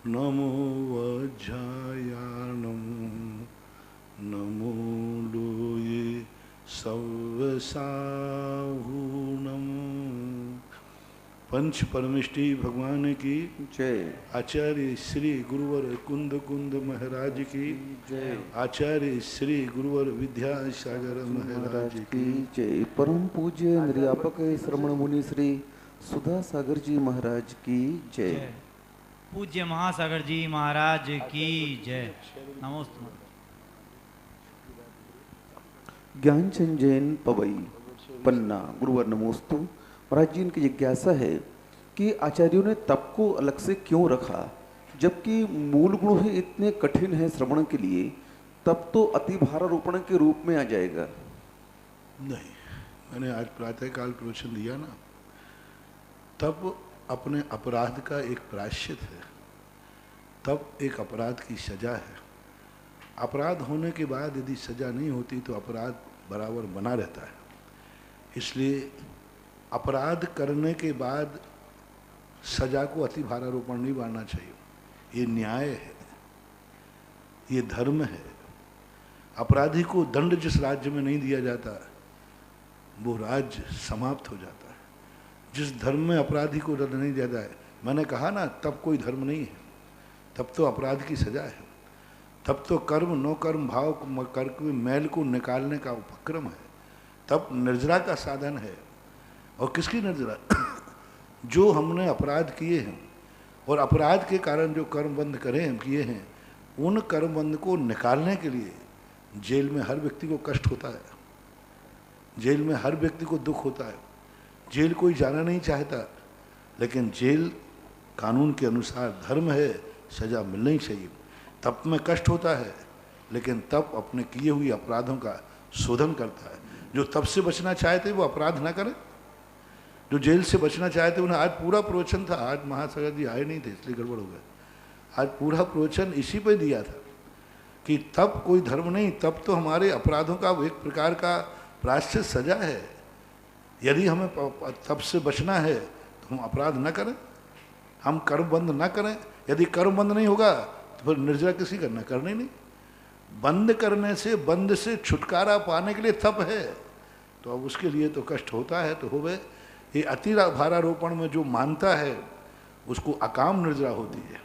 नमो वज्रायाणं नमो लोये सव्यसाहूणम्। पंच परमिष्टि भगवान की जय। आचार्य श्री गुरुवर कुंद कुंद महाराज की जय। आचार्य श्री गुरुवर विद्यासागर महाराज की जय। परम पूज्य निर्यापक श्रमण मुनि श्री सुधा सागर जी महाराज की जय। पूज्य महासागर जी महाराज की जय। नमोस्तु। ज्ञानचंद जैन पवई पन्ना गुरुवर नमोस्तु। महाराज जी, इनकी जिज्ञासा है कि आचार्यों ने तप को अलग से क्यों रखा, जबकि मूल गुण ही इतने कठिन है श्रवण के लिए। तप तो अति भारारोपण के रूप में आ जाएगा। नहीं, मैंने आज प्रातःकाल प्रवचन दिया ना, तप अपने अपराध का एक प्रायश्चित है। तप एक अपराध की सजा है। अपराध होने के बाद यदि सजा नहीं होती तो अपराध बराबर बना रहता है। इसलिए अपराध करने के बाद सजा को अति भारारोपण नहीं मानना चाहिए। ये न्याय है, ये धर्म है। अपराधी को दंड जिस राज्य में नहीं दिया जाता वो राज्य समाप्त हो जाता है। जिस धर्म में अपराधी को दंड नहीं दिया जाए, मैंने कहा ना, तब कोई धर्म नहीं है, तब तो अपराध की सजा है। तब तो कर्म नो कर्म भाव कर्क में मैल को निकालने का उपक्रम है। तब निर्जरा का साधन है। और किसकी निर्जरा? जो हमने अपराध किए हैं और अपराध के कारण जो कर्मबंध करे हम किए हैं, उन कर्मबंध को निकालने के लिए जेल में हर व्यक्ति को कष्ट होता है, जेल में हर व्यक्ति को दुख होता है। जेल कोई जाना नहीं चाहता, लेकिन जेल कानून के अनुसार धर्म है, सजा मिलनी ही चाहिए। तप में कष्ट होता है, लेकिन तप अपने किए हुए अपराधों का शोधन करता है। जो तप से बचना चाहते वो अपराध ना करें, जो जेल से बचना चाहते उन्हें। आज पूरा प्रवचन था, आज महासागर जी आए नहीं थे इसलिए गड़बड़ हो गया। आज पूरा प्रवचन इसी पे दिया था कि तप कोई धर्म नहीं, तप तो हमारे अपराधों का एक प्रकार का प्रायश्चित सजा है। यदि हमें तप से बचना है तो हम अपराध न करें, हम कर्मबंध न करें। यदि कर्मबंध नहीं होगा तो फिर निर्जरा किसी करना करने नहीं। बंद करने से, बंद से छुटकारा पाने के लिए तप है, तो अब उसके लिए तो कष्ट होता है। तो होवे ये अति भारारोपण में जो मानता है उसको अकाम निर्जरा होती है।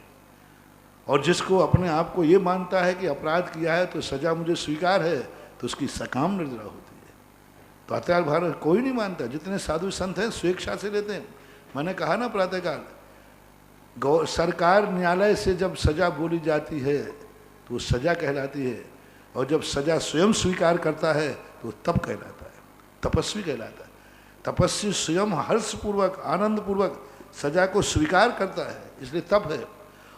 और जिसको अपने आप को ये मानता है कि अपराध किया है तो सजा मुझे स्वीकार है, तो उसकी सकाम निर्जरा होती है। तो अत्याचार भार कोई नहीं मानता। जितने साधु संत हैं स्वेच्छा से लेते हैं। मैंने कहा ना प्रातःकाल, सरकार न्यायालय से जब सजा बोली जाती है तो वो सजा कहलाती है, और जब सजा स्वयं स्वीकार करता है तो तप कहलाता है, तपस्वी कहलाता है। तपस्वी स्वयं हर्षपूर्वक आनंदपूर्वक सजा को स्वीकार करता है, इसलिए तप है।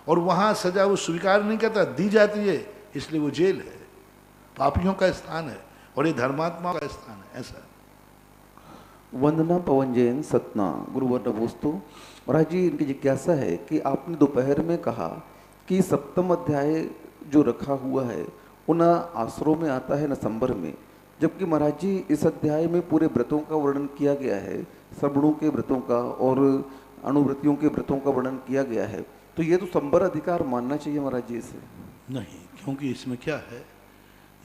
और वहाँ सजा वो स्वीकार नहीं करता, दी जाती है, इसलिए वो जेल है, पापियों का स्थान है, और ये धर्मात्मा का स्थान है। ऐसा वंदना पवन जैन सतना गुरुवर नमोस्तु। महाराज जी, इनकी जिज्ञासा है कि आपने दोपहर में कहा कि सप्तम अध्याय जो रखा हुआ है वो न आश्रम में आता है न संबर में, जबकि महाराज जी इस अध्याय में पूरे व्रतों का वर्णन किया गया है, श्रवणों के व्रतों का और अनुव्रतियों के व्रतों का वर्णन किया गया है। तो ये तो संबर अधिकार मानना चाहिए महाराज जी इसे? नहीं, क्योंकि इसमें क्या है,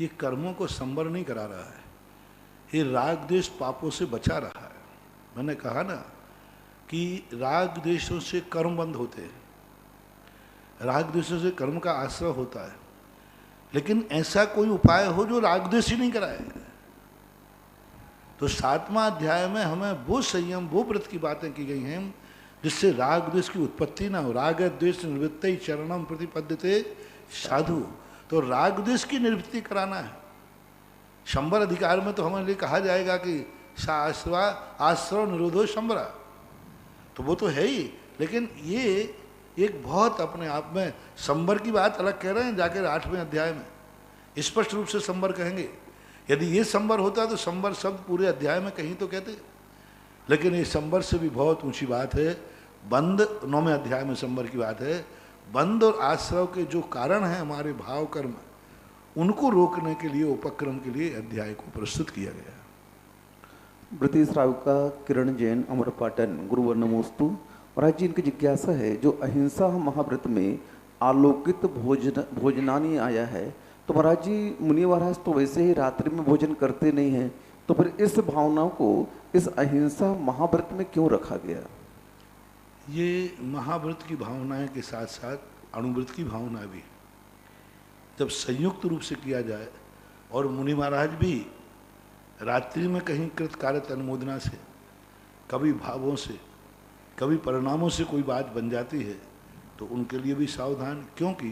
ये कर्मों को संबर नहीं करा रहा है, ये राग द्वेष पापों से बचा रहा है। मैंने कहा ना कि राग द्वेषों से कर्म बंद होते हैं, राग द्वेषों से कर्म का आश्रय होता है, लेकिन ऐसा कोई उपाय हो जो राग द्वेष ही नहीं कराए। तो 7वां अध्याय में हमें वो संयम, वो व्रत की बातें की गई हैं जिससे राग द्वेष की उत्पत्ति ना हो। राग द्वेष निवृत्ति चरणम प्रतिपद्यते साधु, तो राग द्वेष की निवृत्ति कराना है। शंबर अधिकार में तो हमारे लिए कहा जाएगा कि आश्रव निरोधो शंबरा, तो वो तो है ही, लेकिन ये एक बहुत अपने आप में संबर की बात अलग कह रहे हैं। जाकर 8वें अध्याय में स्पष्ट रूप से संबर कहेंगे। यदि ये संबर होता तो संबर शब्द पूरे अध्याय में कहीं तो कहते, लेकिन ये संबर से भी बहुत ऊंची बात है। बंद 9वें अध्याय में संबर की बात है। बंद और आश्रव के जो कारण हैं हमारे भाव कर्म, उनको रोकने के लिए, उपक्रम के लिए अध्याय को प्रस्तुत किया गया। ब्रती श्राविका किरण जैन अमरपाटन गुरुवर नमोस्तु। महाराज जी, इनकी जिज्ञासा है जो अहिंसा महाव्रत में आलोकित भोजनानी आया है, तो महाराज जी मुनि महाराज तो वैसे ही रात्रि में भोजन करते नहीं हैं, तो फिर इस भावना को इस अहिंसा महाव्रत में क्यों रखा गया? ये महाव्रत की भावनाएं के साथ साथ अणुव्रत की भावना भी जब संयुक्त रूप से किया जाए, और मुनि महाराज भी रात्रि में कहीं कृत कार्य अनुमोदना से, कभी भावों से, कभी परिणामों से कोई बात बन जाती है तो उनके लिए भी सावधान, क्योंकि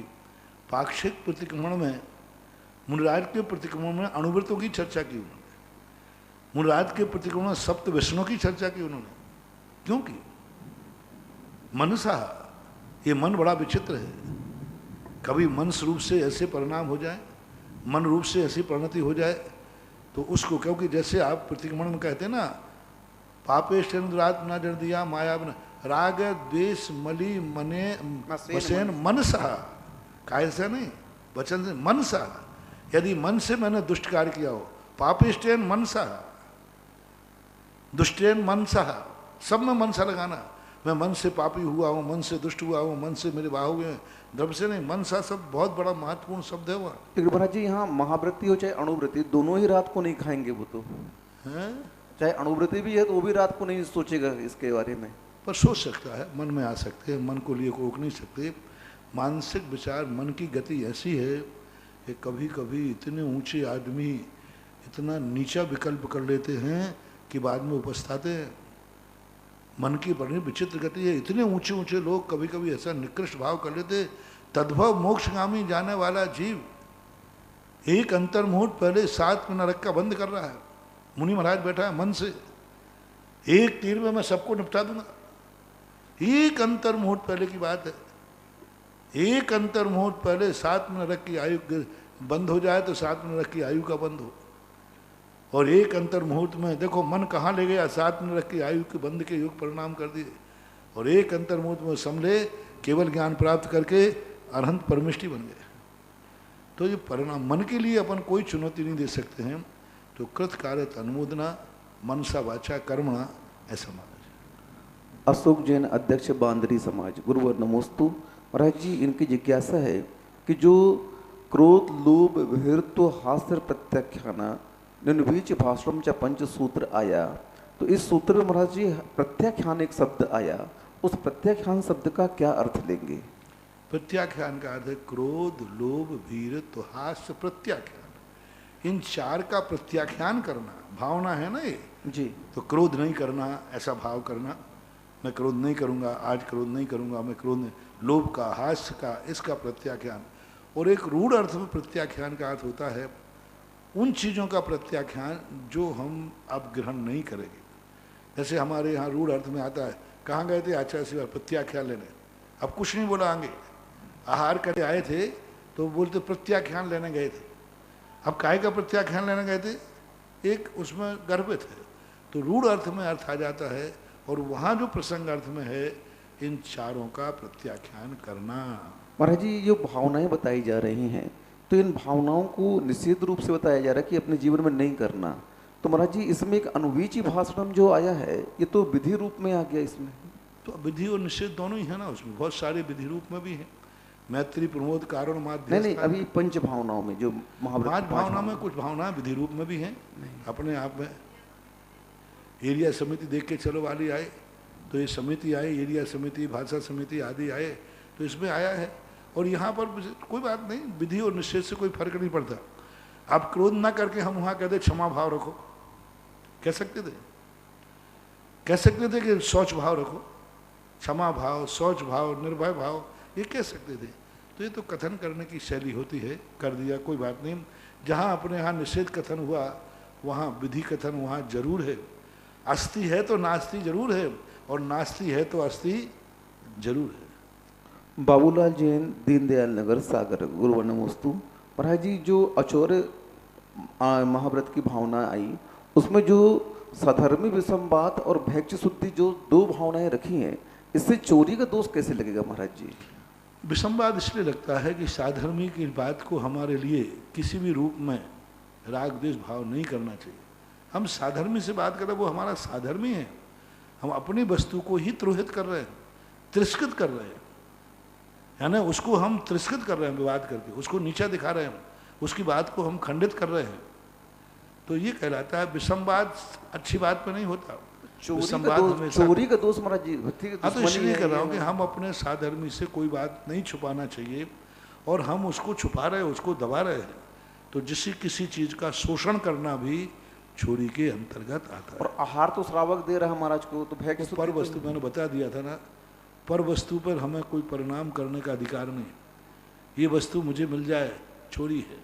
पाक्षिक प्रतिक्रमण में मुनिराज के प्रतिक्रमण में अणुव्रतों की चर्चा की उन्होंने, मुनिराज के प्रतिक्रमण में सप्त व्यसनों की चर्चा की उन्होंने, क्योंकि मनसा, ये मन बड़ा विचित्र है, कभी मन रूप से ऐसे परिणाम हो जाए, मन रूप से ऐसी परिणति हो जाए तो उसको, क्योंकि जैसे आप प्रतिक्रमण में कहते हैं ना, पापे चंद्रात न जन दिया माया बन, राग द्वेष मलि मने वसेन मनसा, काय से नहीं वचन से, मनसा, यदि मन से मैंने दुष्ट कार्य किया हो, पापेष्टेन मनसा, दुष्टेन मनसा, सब में मनसा लगाना, मैं मन से पापी हुआ हूँ, मन से दुष्ट हुआ हूँ, मन से मेरे बाह हुए हैं, द्रव्य से नहीं, मनसा सब बहुत बड़ा महत्वपूर्ण शब्द है वहाँ। लेकिन महाराज जी यहाँ महाव्रती हो चाहे अणुव्रती, दोनों ही रात को नहीं खाएंगे वो तो है, चाहे अणुव्रती भी है तो वो भी रात को नहीं सोचेगा इसके बारे में, पर सोच सकता है, मन में आ सकते हैं, मन को लिए रोक नहीं सकते। मानसिक विचार, मन की गति ऐसी है कि कभी कभी इतने ऊंचे आदमी इतना नीचा विकल्प कर लेते हैं कि बाद में उपस्ताते हैं। मन की बड़ी विचित्र गति है, इतने ऊंचे ऊंचे लोग कभी कभी ऐसा निकृष्ट भाव कर लेते, तद्भव मोक्षगामी जाने वाला जीव एक अंतर्मुहूर्त पहले 7 में नरक का बंद कर रहा है। मुनि महाराज बैठा है मन से, एक तीर में मैं सबको निपटा दूंगा, एक अंतर मुहूर्त पहले की बात है, एक अंतर मुहूर्त पहले 7 में नरक की आयु बंद हो जाए तो 7 में नरक की आयु का बंद हो, और एक अंतर मुहूर्त में देखो मन कहाँ ले गया, 7 में नरक की आयु के बंद के युग परिणाम कर दिए, और एक अंतर मुहूर्त में समझे केवल ज्ञान प्राप्त करके अरहंत परमिष्टि बन गए। तो ये परिणाम मन के लिए अपन कोई चुनौती नहीं दे सकते हैं, तो कृत कार्य अनुमोदना मनसा वाचा कर्मणा ऐसा माना जाए। अशोक जैन अध्यक्ष बांदरी समाज, गुरुवर नमोस्तु। महाराज जी इनकी जिज्ञासा है कि जो क्रोध लोभ वीरत्व हास्य प्रत्याख्याना निर्वीच भाषण च पंचसूत्र आया, तो इस सूत्र में महाराज जी प्रत्याख्यान एक शब्द आया, उस प्रत्याख्यान शब्द का क्या अर्थ लेंगे? प्रत्याख्यान का अर्थ है क्रोध लोभ वीरत्व हास्य प्रत्याख्यान, इन 4 का प्रत्याख्यान करना, भावना है ना ये जी। तो क्रोध नहीं करना, ऐसा भाव करना, मैं क्रोध नहीं करूंगा, आज क्रोध नहीं करूंगा, मैं क्रोध नहीं, लोभ का हास्य का, इसका प्रत्याख्यान। और एक रूढ़ अर्थ में प्रत्याख्यान का अर्थ होता है उन चीज़ों का प्रत्याख्यान जो हम अब ग्रहण नहीं करेंगे। जैसे हमारे यहाँ रूढ़ अर्थ में आता है, कहाँ गए थे आचार्य शिवा, प्रत्याख्यान लेने, अब कुछ नहीं बोला आगे, आहार करके आए थे तो बोलते प्रत्याख्यान लेने गए थे, अब काय का प्रत्याख्यान लेने गए थे, एक उसमें गर्भित है, तो रूढ़ अर्थ में अर्थ आ जाता है, और वहाँ जो प्रसंग अर्थ में है इन 4 का प्रत्याख्यान करना। महाराज जी जो भावनाएं बताई जा रही हैं, तो इन भावनाओं को निषेध रूप से बताया जा रहा है कि अपने जीवन में नहीं करना, तो महाराज जी इसमें एक अनुवीची भाषण जो आया है ये तो विधि रूप में आ गया इसमें, तो विधि और निषेध दोनों ही है ना, उसमें बहुत सारे विधि रूप में भी है, मैत्री प्रमोद कारण माध्य, नहीं अभी पंच भावनाओं में जो पांच भावना में कुछ भावना विधि रूप में भी हैं अपने आप में। एरिया समिति देख के चलो वाली आए, तो ये समिति आए, एरिया समिति, भाषा समिति आदि आए, तो इसमें आया है। और यहाँ पर कोई बात नहीं, विधि और निषेध से कोई फर्क नहीं पड़ता। आप क्रोध ना करके हम वहाँ कहते क्षमा भाव रखो, कह सकते थे, कह सकते थे कि शौच भाव रखो, क्षमा भाव, शौच भाव, निर्भय भाव, ये कह सकते थे। तो ये तो कथन करने की शैली होती है, कर दिया, कोई बात नहीं। जहाँ अपने यहाँ निषेध कथन हुआ वहाँ विधि कथन वहाँ जरूर है। अस्ति है तो नास्ति जरूर है, और नास्ति है तो अस्ति जरूर है। बाबूलाल जैन, दीनदयाल नगर, सागर, गुरुवर नमोस्तु। महाराज जी जो अचौर्य महाव्रत की भावना आई, उसमें जो सधर्मी विषमवाद और भैक्ष शुद्धि जो 2 भावनाएं रखी हैं, इससे चोरी का दोष कैसे लगेगा महाराज जी? विषमवाद इसलिए लगता है कि साधर्मी की बात को हमारे लिए किसी भी रूप में राग द्वेष भाव नहीं करना चाहिए। हम साधर्मी से बात करें, वो हमारा साधर्मी है, हम अपनी वस्तु को ही द्रोहित कर रहे हैं, तिरस्कृत कर रहे हैं। यानी उसको हम तिरस्कृत कर रहे हैं विवाद करके, उसको नीचा दिखा रहे हैं, उसकी बात को हम खंडित कर रहे हैं। तो ये कहलाता है विषमवाद। अच्छी बात पे नहीं होता चोरी का दोष महाराज जी। हाँ, तो इसलिए कर रहा हूँ कि हम अपने साधर्मी से कोई बात नहीं छुपाना चाहिए, और हम उसको छुपा रहे हैं, उसको दबा रहे हैं। तो किसी चीज का शोषण करना भी चोरी के अंतर्गत आता है। और आहार तो श्रावक दे रहा है महाराज को, तो भय की पर वस्तु मैंने बता दिया था ना, पर वस्तु पर हमें कोई परिणाम करने का अधिकार नहीं। ये वस्तु मुझे मिल जाए चोरी है,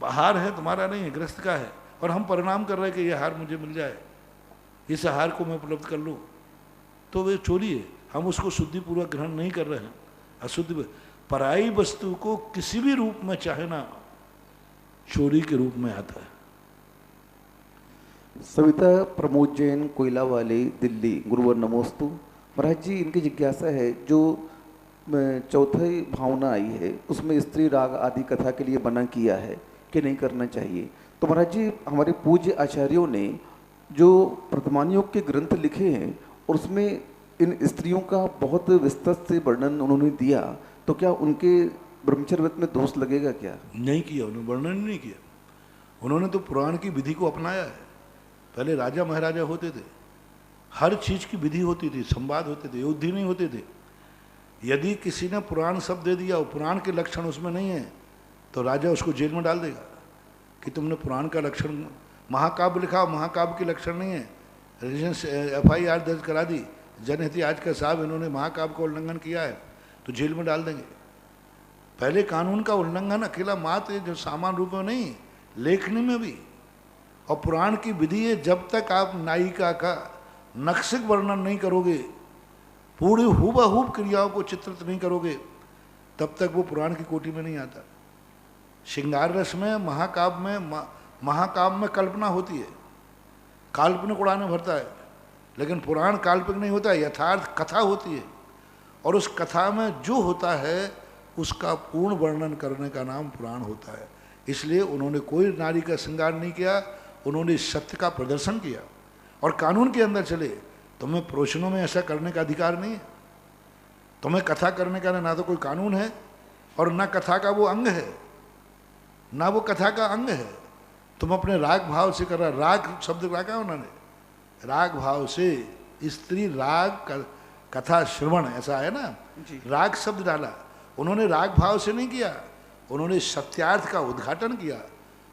आहार है तुम्हारा नहीं है, ग्रस्त का है, और हम परिणाम कर रहे हैं कि ये आहार मुझे मिल जाए, इस आहार को मैं उपलब्ध कर लूँ, तो वे चोरी है। हम उसको शुद्धिपूर्वक ग्रहण नहीं कर रहे हैं, अशुद्धि। पराई वस्तु को किसी भी रूप में चाहे ना, चोरी के रूप में आता है। सविता प्रमोद जैन, कोयला वाले, दिल्ली। गुरुवर नमोस्तु। महाराज जी, इनकी जिज्ञासा है, जो चौथी भावना आई है उसमें स्त्री राग आदि कथा के लिए मना किया है कि नहीं करना चाहिए। तो महाराज जी, हमारे पूज्य आचार्यों ने जो वर्तमान योग के ग्रंथ लिखे हैं और उसमें इन स्त्रियों का बहुत विस्तृत से वर्णन उन्होंने दिया, तो क्या उनके ब्रह्मचर्य व्रत में दोष लगेगा क्या? नहीं किया, उन्होंने वर्णन नहीं किया। उन्होंने तो पुराण की विधि को अपनाया है। पहले राजा महाराजा होते थे, हर चीज की विधि होती थी, संवाद होते थे, युद्ध नहीं होते थे। यदि किसी ने पुराण शब्द दे दिया और पुराण के लक्षण उसमें नहीं है, तो राजा उसको जेल में डाल देगा कि तुमने पुराण का लक्षण, महाकाव्य लिखा, महाकाव्य के लक्षण नहीं है, FIR दर्ज करा दी, जनहित आज का साहब इन्होंने महाकाव्य का उल्लंघन किया है, तो जेल में डाल देंगे। पहले कानून का उल्लंघन अकेला मात्र जो सामान्य रूप में नहीं, लेखनी में भी। और पुराण की विधि है, जब तक आप नायिका का नक्सिक वर्णन नहीं करोगे, पूरी हूबहूब क्रियाओं को चित्रित नहीं करोगे, तब तक वो पुराण की कोटि में नहीं आता। श्रृंगार रस में, महाकाव्य में कल्पना होती है, काल्पनिक उड़ाने भरता है, लेकिन पुराण काल्पनिक नहीं होता है, यथार्थ कथा होती है। और उस कथा में जो होता है उसका पूर्ण वर्णन करने का नाम पुराण होता है। इसलिए उन्होंने कोई नारी का श्रृंगार नहीं किया, उन्होंने सत्य का प्रदर्शन किया। और कानून के अंदर चले, तुम्हें पुरुषों में ऐसा करने का अधिकार नहीं है, तुम्हें कथा करने का ना तो कोई कानून है और ना कथा का वो अंग है, ना वो कथा का अंग है। तुम अपने राग भाव से कर रहा, राग शब्द रखा उन्होंने, राग भाव से स्त्री राग कथा श्रवण, ऐसा है ना, राग शब्द डाला। उन्होंने राग भाव से नहीं किया, उन्होंने सत्यार्थ का उद्घाटन किया।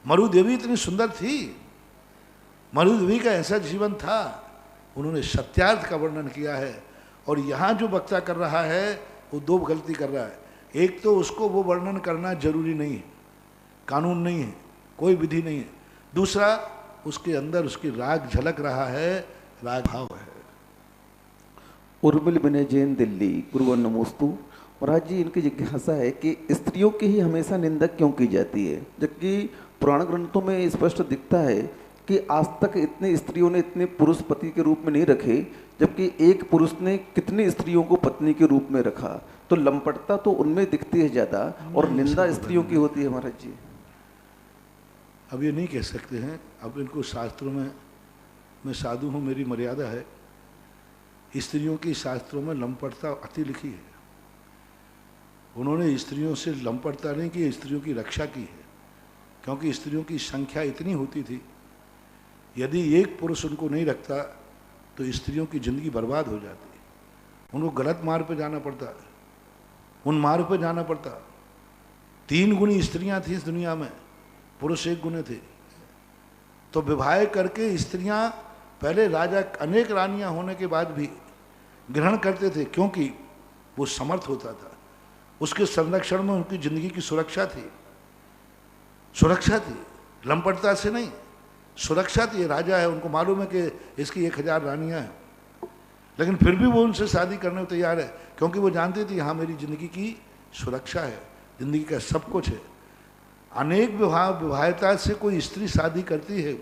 मरुदेवी इतनी सुंदर थी, मरुदेवी का ऐसा जीवन था, उन्होंने सत्यार्थ का वर्णन किया है। और यहाँ जो वक्ता कर रहा है वो दो गलती कर रहा है। एक तो उसको वो वर्णन करना जरूरी नहीं है, कानून नहीं है, कोई विधि नहीं है। दूसरा, उसके अंदर उसकी राग झलक रहा है, राग भाव है। उर्मिल विनय जैन, दिल्ली। गुरुवर नमोस्तु। महाराज जी, इनकी जिज्ञासा है कि स्त्रियों की ही हमेशा निंदा क्यों की जाती है, जबकि पुराण ग्रंथों में स्पष्ट दिखता है कि आज तक इतने स्त्रियों ने इतने पुरुष पति के रूप में नहीं रखे, जबकि एक पुरुष ने कितनी स्त्रियों को पत्नी के रूप में रखा। तो लंपटता तो उनमें दिखती है ज्यादा और निंदा स्त्रियों की होती है। महाराज जी, अब ये नहीं कह सकते हैं, अब इनको शास्त्रों में, मैं साधु हूँ, मेरी मर्यादा है, स्त्रियों की शास्त्रों में लंपटता अति लिखी है। उन्होंने स्त्रियों से लंपटता नहीं की, स्त्रियों की रक्षा की है, क्योंकि स्त्रियों की संख्या इतनी होती थी, यदि एक पुरुष उनको नहीं रखता तो स्त्रियों की जिंदगी बर्बाद हो जाती, उनको गलत मार्ग पे जाना पड़ता, उन मार्ग पे जाना पड़ता। 3 गुणी स्त्रियां थी इस दुनिया में, पुरुष 1 गुणे थे। तो विवाह करके स्त्रियां, पहले राजा अनेक रानियां होने के बाद भी ग्रहण करते थे, क्योंकि वो समर्थ होता था, उसके संरक्षण में उनकी जिंदगी की सुरक्षा थी, सुरक्षा थी, लंपटता से नहीं, सुरक्षा थी। राजा है, उनको मालूम है कि इसकी 1000 रानियां हैं, लेकिन फिर भी वो उनसे शादी करने को तैयार है, क्योंकि वो जानते थे हाँ मेरी जिंदगी की सुरक्षा है, जिंदगी का सब कुछ है। अनेक विवाहिता से कोई स्त्री शादी करती है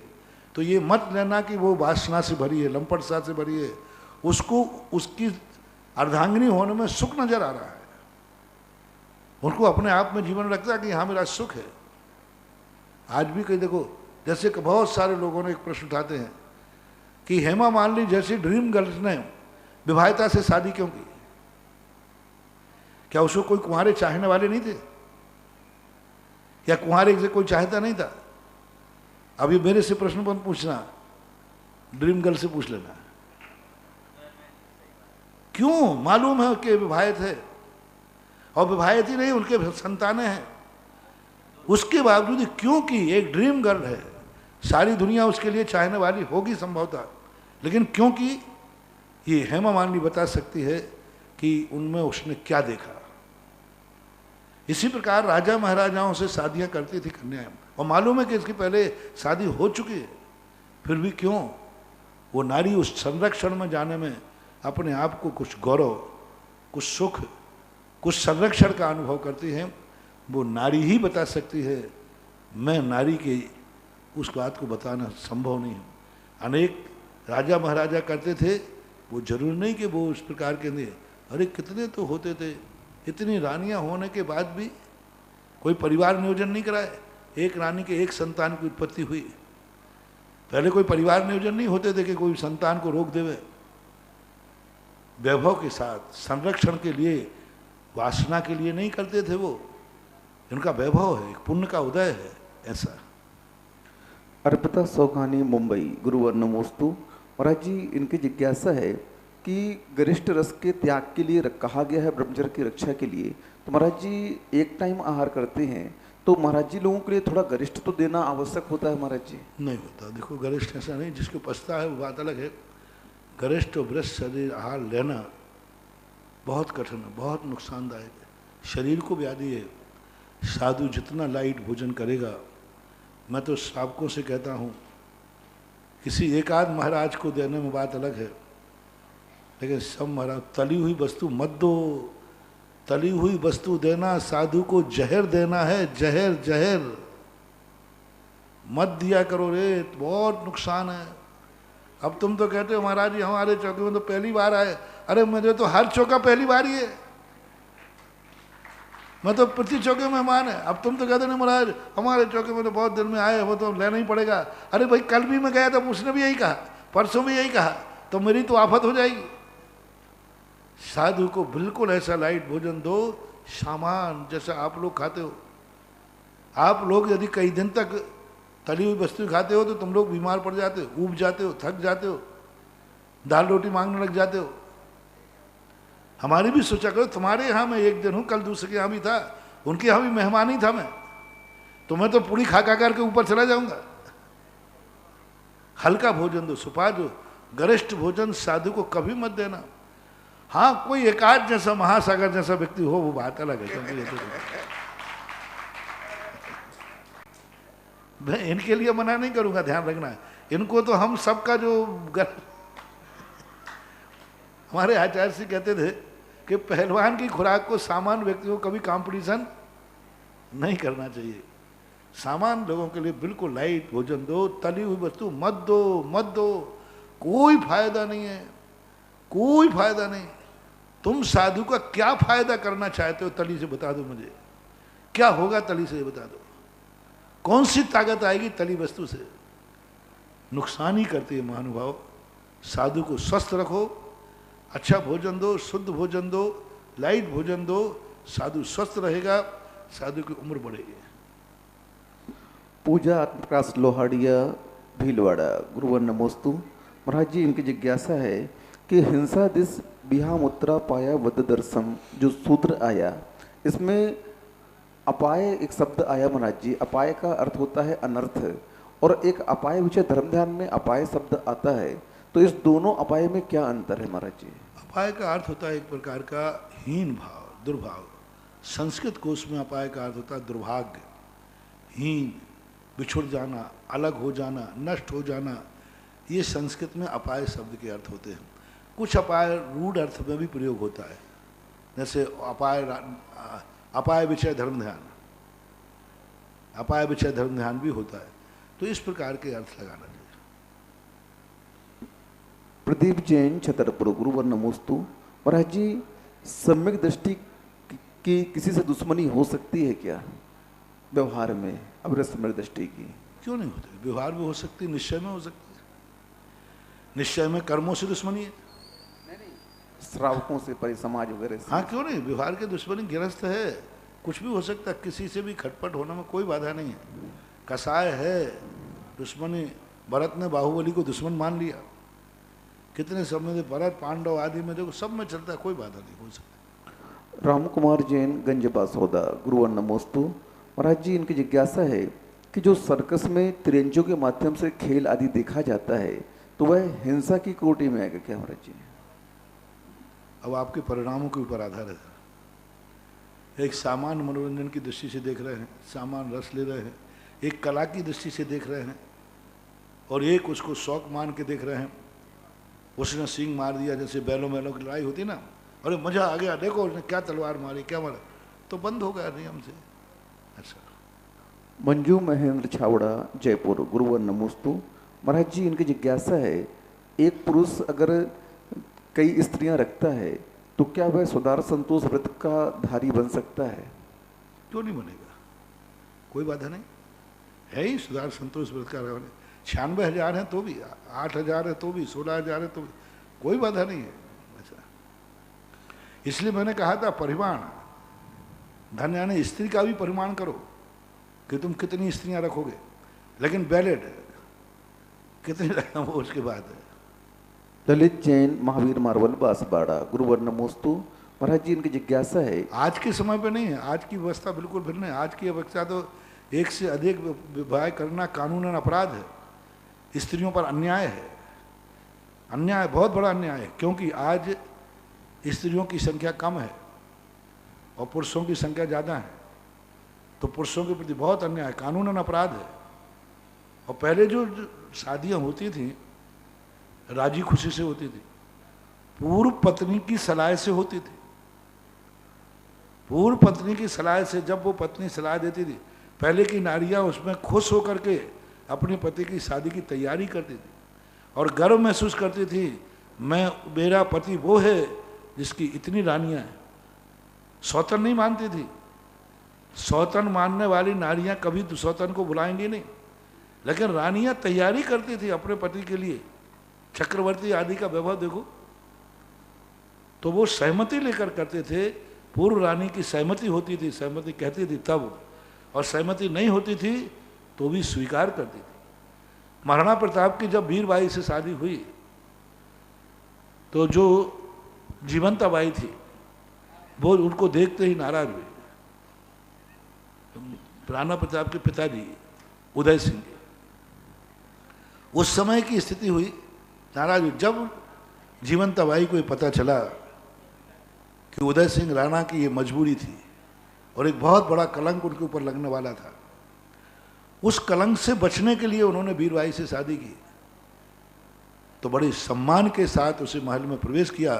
तो ये मत लेना कि वो वासना से भरी है, लंपटता से भरी है, उसको उसकी अर्धांगिनी होने में सुख नजर आ रहा है, उनको अपने आप में जीवन रखता है कि हाँ मेरा सुख है। आज भी कहीं देखो, जैसे कि बहुत सारे लोगों ने एक प्रश्न उठाते हैं कि हेमा मालिनी जैसी ड्रीम गर्ल्स ने विवाहिता से शादी क्यों की। क्या उसको कोई कुंवारे चाहने वाले नहीं थे? या कुंवारे से कोई चाहता नहीं था? अभी मेरे से प्रश्न मत पूछना, ड्रीम गर्ल से पूछ लेना। क्यों? मालूम है कि विवाहित है, और विवाहित ही नहीं, उनके संतानें हैं। उसके बावजूद क्योंकि एक ड्रीम गर्ल है, सारी दुनिया उसके लिए चाहने वाली होगी संभवतः, लेकिन क्योंकि ये हेमा मालिनी बता सकती है कि उनमें उसने क्या देखा। इसी प्रकार राजा महाराजाओं से शादियां करती थी कन्याएं, और मालूम है कि इसकी पहले शादी हो चुकी है, फिर भी क्यों वो नारी उस संरक्षण में जाने में अपने आप को कुछ गौरव, कुछ सुख, कुछ संरक्षण का अनुभव करती है। वो नारी ही बता सकती है। मैं नारी के उस बात को बताना संभव नहीं है। अनेक राजा महाराजा करते थे, वो जरूर नहीं कि वो उस प्रकार के नहीं। अरे कितने तो होते थे, इतनी रानियां होने के बाद भी कोई परिवार नियोजन नहीं कराए। एक रानी के एक संतान की उत्पत्ति हुई। पहले कोई परिवार नियोजन नहीं होते थे कि कोई संतान को रोक देवे। वैभव के साथ संरक्षण के लिए, वासना के लिए नहीं करते थे वो। इनका वैभव है, एक पुण्य का उदय है। ऐसा अर्पिता सौगानी, मुंबई। गुरुवर नमोस्तु। महाराज जी, इनकी जिज्ञासा है कि गरिष्ठ रस के त्याग के लिए कहा गया है ब्रह्मचर्य की रक्षा के लिए, तो महाराज जी एक टाइम आहार करते हैं, तो महाराज जी लोगों के लिए थोड़ा गरिष्ठ तो देना आवश्यक होता है महाराज जी? नहीं होता। देखो गरिष्ठ ऐसा नहीं, जिसको पछता है वो बात अलग है। गरिष्ठ और वृष्ठ शरीर आहार लेना बहुत कठिन है, बहुत नुकसानदायक है। शरीर को व्याधि है। साधु जितना लाइट भोजन करेगा, मैं तो श्रावकों से कहता हूँ, किसी एकाध महाराज को देने में बात अलग है, लेकिन सब महाराज तली हुई वस्तु मत दो। तली हुई वस्तु देना साधु को जहर देना है। जहर जहर मत दिया करो रे, बहुत नुकसान है। अब तुम तो कहते हो महाराज जी हमारे चौके में तो पहली बार आए। अरे मुझे तो हर चौका पहली बार ही है, मैं तो प्रति चौके में मेहमान है। अब तुम तो कहते नहीं महाराज हमारे चौके में तो बहुत दिन में आए, वो तो लेना ही पड़ेगा। अरे भाई कल भी मैं गया था, उसने भी यही कहा, परसों भी यही कहा, तो मेरी तो आफत हो जाएगी। साधु को बिल्कुल ऐसा लाइट भोजन दो, सामान जैसा आप लोग खाते हो। आप लोग यदि कई दिन तक तली हुई वस्तु खाते हो तो तुम लोग बीमार पड़ जाते हो, ऊब जाते हो, थक जाते हो, दाल रोटी मांगने लग जाते हो। हमारी भी सोचा करो, तुम्हारे यहाँ मैं एक दिन हूँ, कल दूसरे के यहाँ भी था, उनके यहाँ भी मेहमान ही था मैं, तो मैं तो पूरी खा खा करके ऊपर चला जाऊंगा। हल्का भोजन दो, सुपा दो। गरिष्ठ भोजन साधु को कभी मत देना। हाँ कोई एकाध जैसा महासागर जैसा व्यक्ति हो वो बात अलग है, मैं इनके लिए मना नहीं करूंगा, ध्यान रखना। इनको तो हम सबका जो हमारे आचार्य जी कहते थे कि पहलवान की खुराक को सामान्य व्यक्तियों को कभी कंपटीशन नहीं करना चाहिए। सामान्य लोगों के लिए बिल्कुल लाइट भोजन दो, तली हुई वस्तु मत दो, मत दो। कोई फायदा नहीं है, कोई फायदा नहीं। तुम साधु का क्या फायदा करना चाहते हो तली से बता दो मुझे। क्या होगा तली से बता दो। कौन सी ताकत आएगी तली वस्तु से? नुकसान ही करती है महानुभाव। साधु को स्वस्थ रखो, अच्छा भोजन दो, शुद्ध भोजन दो, लाइट भोजन दो, साधु स्वस्थ रहेगा, साधु की उम्र बढ़ेगी। पूजा आत्मप्रकाश लोहाड़िया, भीलवाड़ा। गुरुवर नमोस्तु। महाराज जी इनकी जिज्ञासा है कि हिंसा दिस बिहाम उत्तरा पाया वद दर्शम, जो सूत्र आया इसमें अपाय एक शब्द आया महाराज जी। अपाय का अर्थ होता है अनर्थ, और एक अपाय विषय धर्म ध्यान में अपाय शब्द आता है, तो इस दोनों अपाय में क्या अंतर है महाराज जी? अपाय का अर्थ होता है एक प्रकार का हीन भाव, दुर्भाव। संस्कृत कोश में अपाय का अर्थ होता है दुर्भाग्य, हीन, बिछुड़ जाना, अलग हो जाना, नष्ट हो जाना। ये संस्कृत में अपाय शब्द के अर्थ होते हैं। कुछ अपाय रूढ़ अर्थ में भी प्रयोग होता है, जैसे अपाय विषय धर्म ध्यान, अपाय विषय धर्म ध्यान भी होता है। तो इस प्रकार के अर्थ लगाना चाहिए। प्रदीप जैन, छतरपुर। गुरुवर नमोस्तु। महाराज जी सम्यक दृष्टि की किसी से दुश्मनी हो सकती है क्या व्यवहार में? अब सम्यक दृष्टि की क्यों नहीं होती? व्यवहार में हो सकती है, निश्चय में हो सकती है। निश्चय में कर्मों से दुश्मनी है। श्रावकों से, परे समाज वगैरह से? हाँ क्यों नहीं, व्यवहार के दुश्मनी गिरस्त है, कुछ भी हो सकता है, किसी से भी खटपट होने में कोई बाधा नहीं है। कसाय है दुश्मनी, भरत ने बाहुबली को दुश्मन मान लिया, कितने समय से भरत पांडव आदि में देखो सब में चलता है, कोई बाधा नहीं हो सकता। राम कुमार जैन, गंजबा सौदा, गुरुवर नमोस्तु। महाराज जी, इनकी जिज्ञासा है कि जो सर्कस में तिरंजों के माध्यम से खेल आदि देखा जाता है तो वह हिंसा की कोटि में आएगा क्या महाराज जी? अब आपके परिणामों के ऊपर आधारित है। एक सामान्य मनोरंजन की दृष्टि से देख रहे हैं, सामान्य रस ले रहे हैं, एक कला की दृष्टि से देख रहे हैं, और एक उसको शौक मान के देख रहे हैं। उसने सींग मार दिया, जैसे बैलों बैलों की लड़ाई होती ना, अरे मजा आ गया, देखो उसने क्या तलवार मारी, क्या मारा, तो बंद हो गया नियम से। अच्छा। मंजू महेंद्र छावड़ा, जयपुर, गुरुवर नमोस्तु। महाराज जी, इनकी जिज्ञासा है, एक पुरुष अगर कई स्त्रियां रखता है तो क्या वह सुधार संतोष व्रत का धारी बन सकता है? क्यों नहीं बनेगा, कोई बाधा नहीं है ही। सुधार संतोष व्रत का 96,000 है तो भी, 8,000 है तो भी, 16,000 है तो भी, कोई बाधा नहीं है। अच्छा, इसलिए मैंने कहा था परिमाण, धन यानी स्त्री का भी परिमाण करो कि तुम कितनी स्त्रियां रखोगे, लेकिन बैलेट कितनी रखना वो उसके बाद है। ललित जैन, महावीर मार्बल, बांसवाड़ा, गुरुवर नमोस्तु। महाराज जी, इनकी जिज्ञासा है, आज के समय पे नहीं है, आज की व्यवस्था बिल्कुल भिन्न है। आज की अवस्था तो एक से अधिक विवाह करना कानूनन अपराध है, स्त्रियों पर अन्याय है, अन्याय, बहुत बड़ा अन्याय है, क्योंकि आज स्त्रियों की संख्या कम है और पुरुषों की संख्या ज़्यादा है, तो पुरुषों के प्रति बहुत अन्याय, कानूनन अपराध है। और पहले जो शादियाँ होती थी राजी खुशी से होती थी, पूर्व पत्नी की सलाह से होती थी। पूर्व पत्नी की सलाह से, जब वो पत्नी सलाह देती थी, पहले की नारियां उसमें खुश होकर के अपने पति की शादी की तैयारी करती थी और गर्व महसूस करती थी, मेरा पति वो है जिसकी इतनी रानियां हैं। सौतन नहीं मानती थी, सौतन मानने वाली नारियां कभी सौतन को बुलाएंगी नहीं, लेकिन रानियां तैयारी करती थी अपने पति के लिए। चक्रवर्ती आदि का वैभव देखो, तो वो सहमति लेकर करते थे। पूर्व रानी की सहमति होती थी, सहमति कहती थी तब, और सहमति नहीं होती थी तो भी स्वीकार करती थी। महाराणा प्रताप की जब वीरबाई से शादी हुई तो जो जीवंताबाई थी वो उनको देखते ही नाराज हुई। राणा प्रताप के पिताजी उदय सिंह के, उस समय की स्थिति हुई, नाराज हुई। जब जीवंताबाई को ये पता चला कि उदय सिंह राणा की ये मजबूरी थी और एक बहुत बड़ा कलंक उनके ऊपर लगने वाला था, उस कलंक से बचने के लिए उन्होंने वीरबाई से शादी की, तो बड़े सम्मान के साथ उसे महल में प्रवेश किया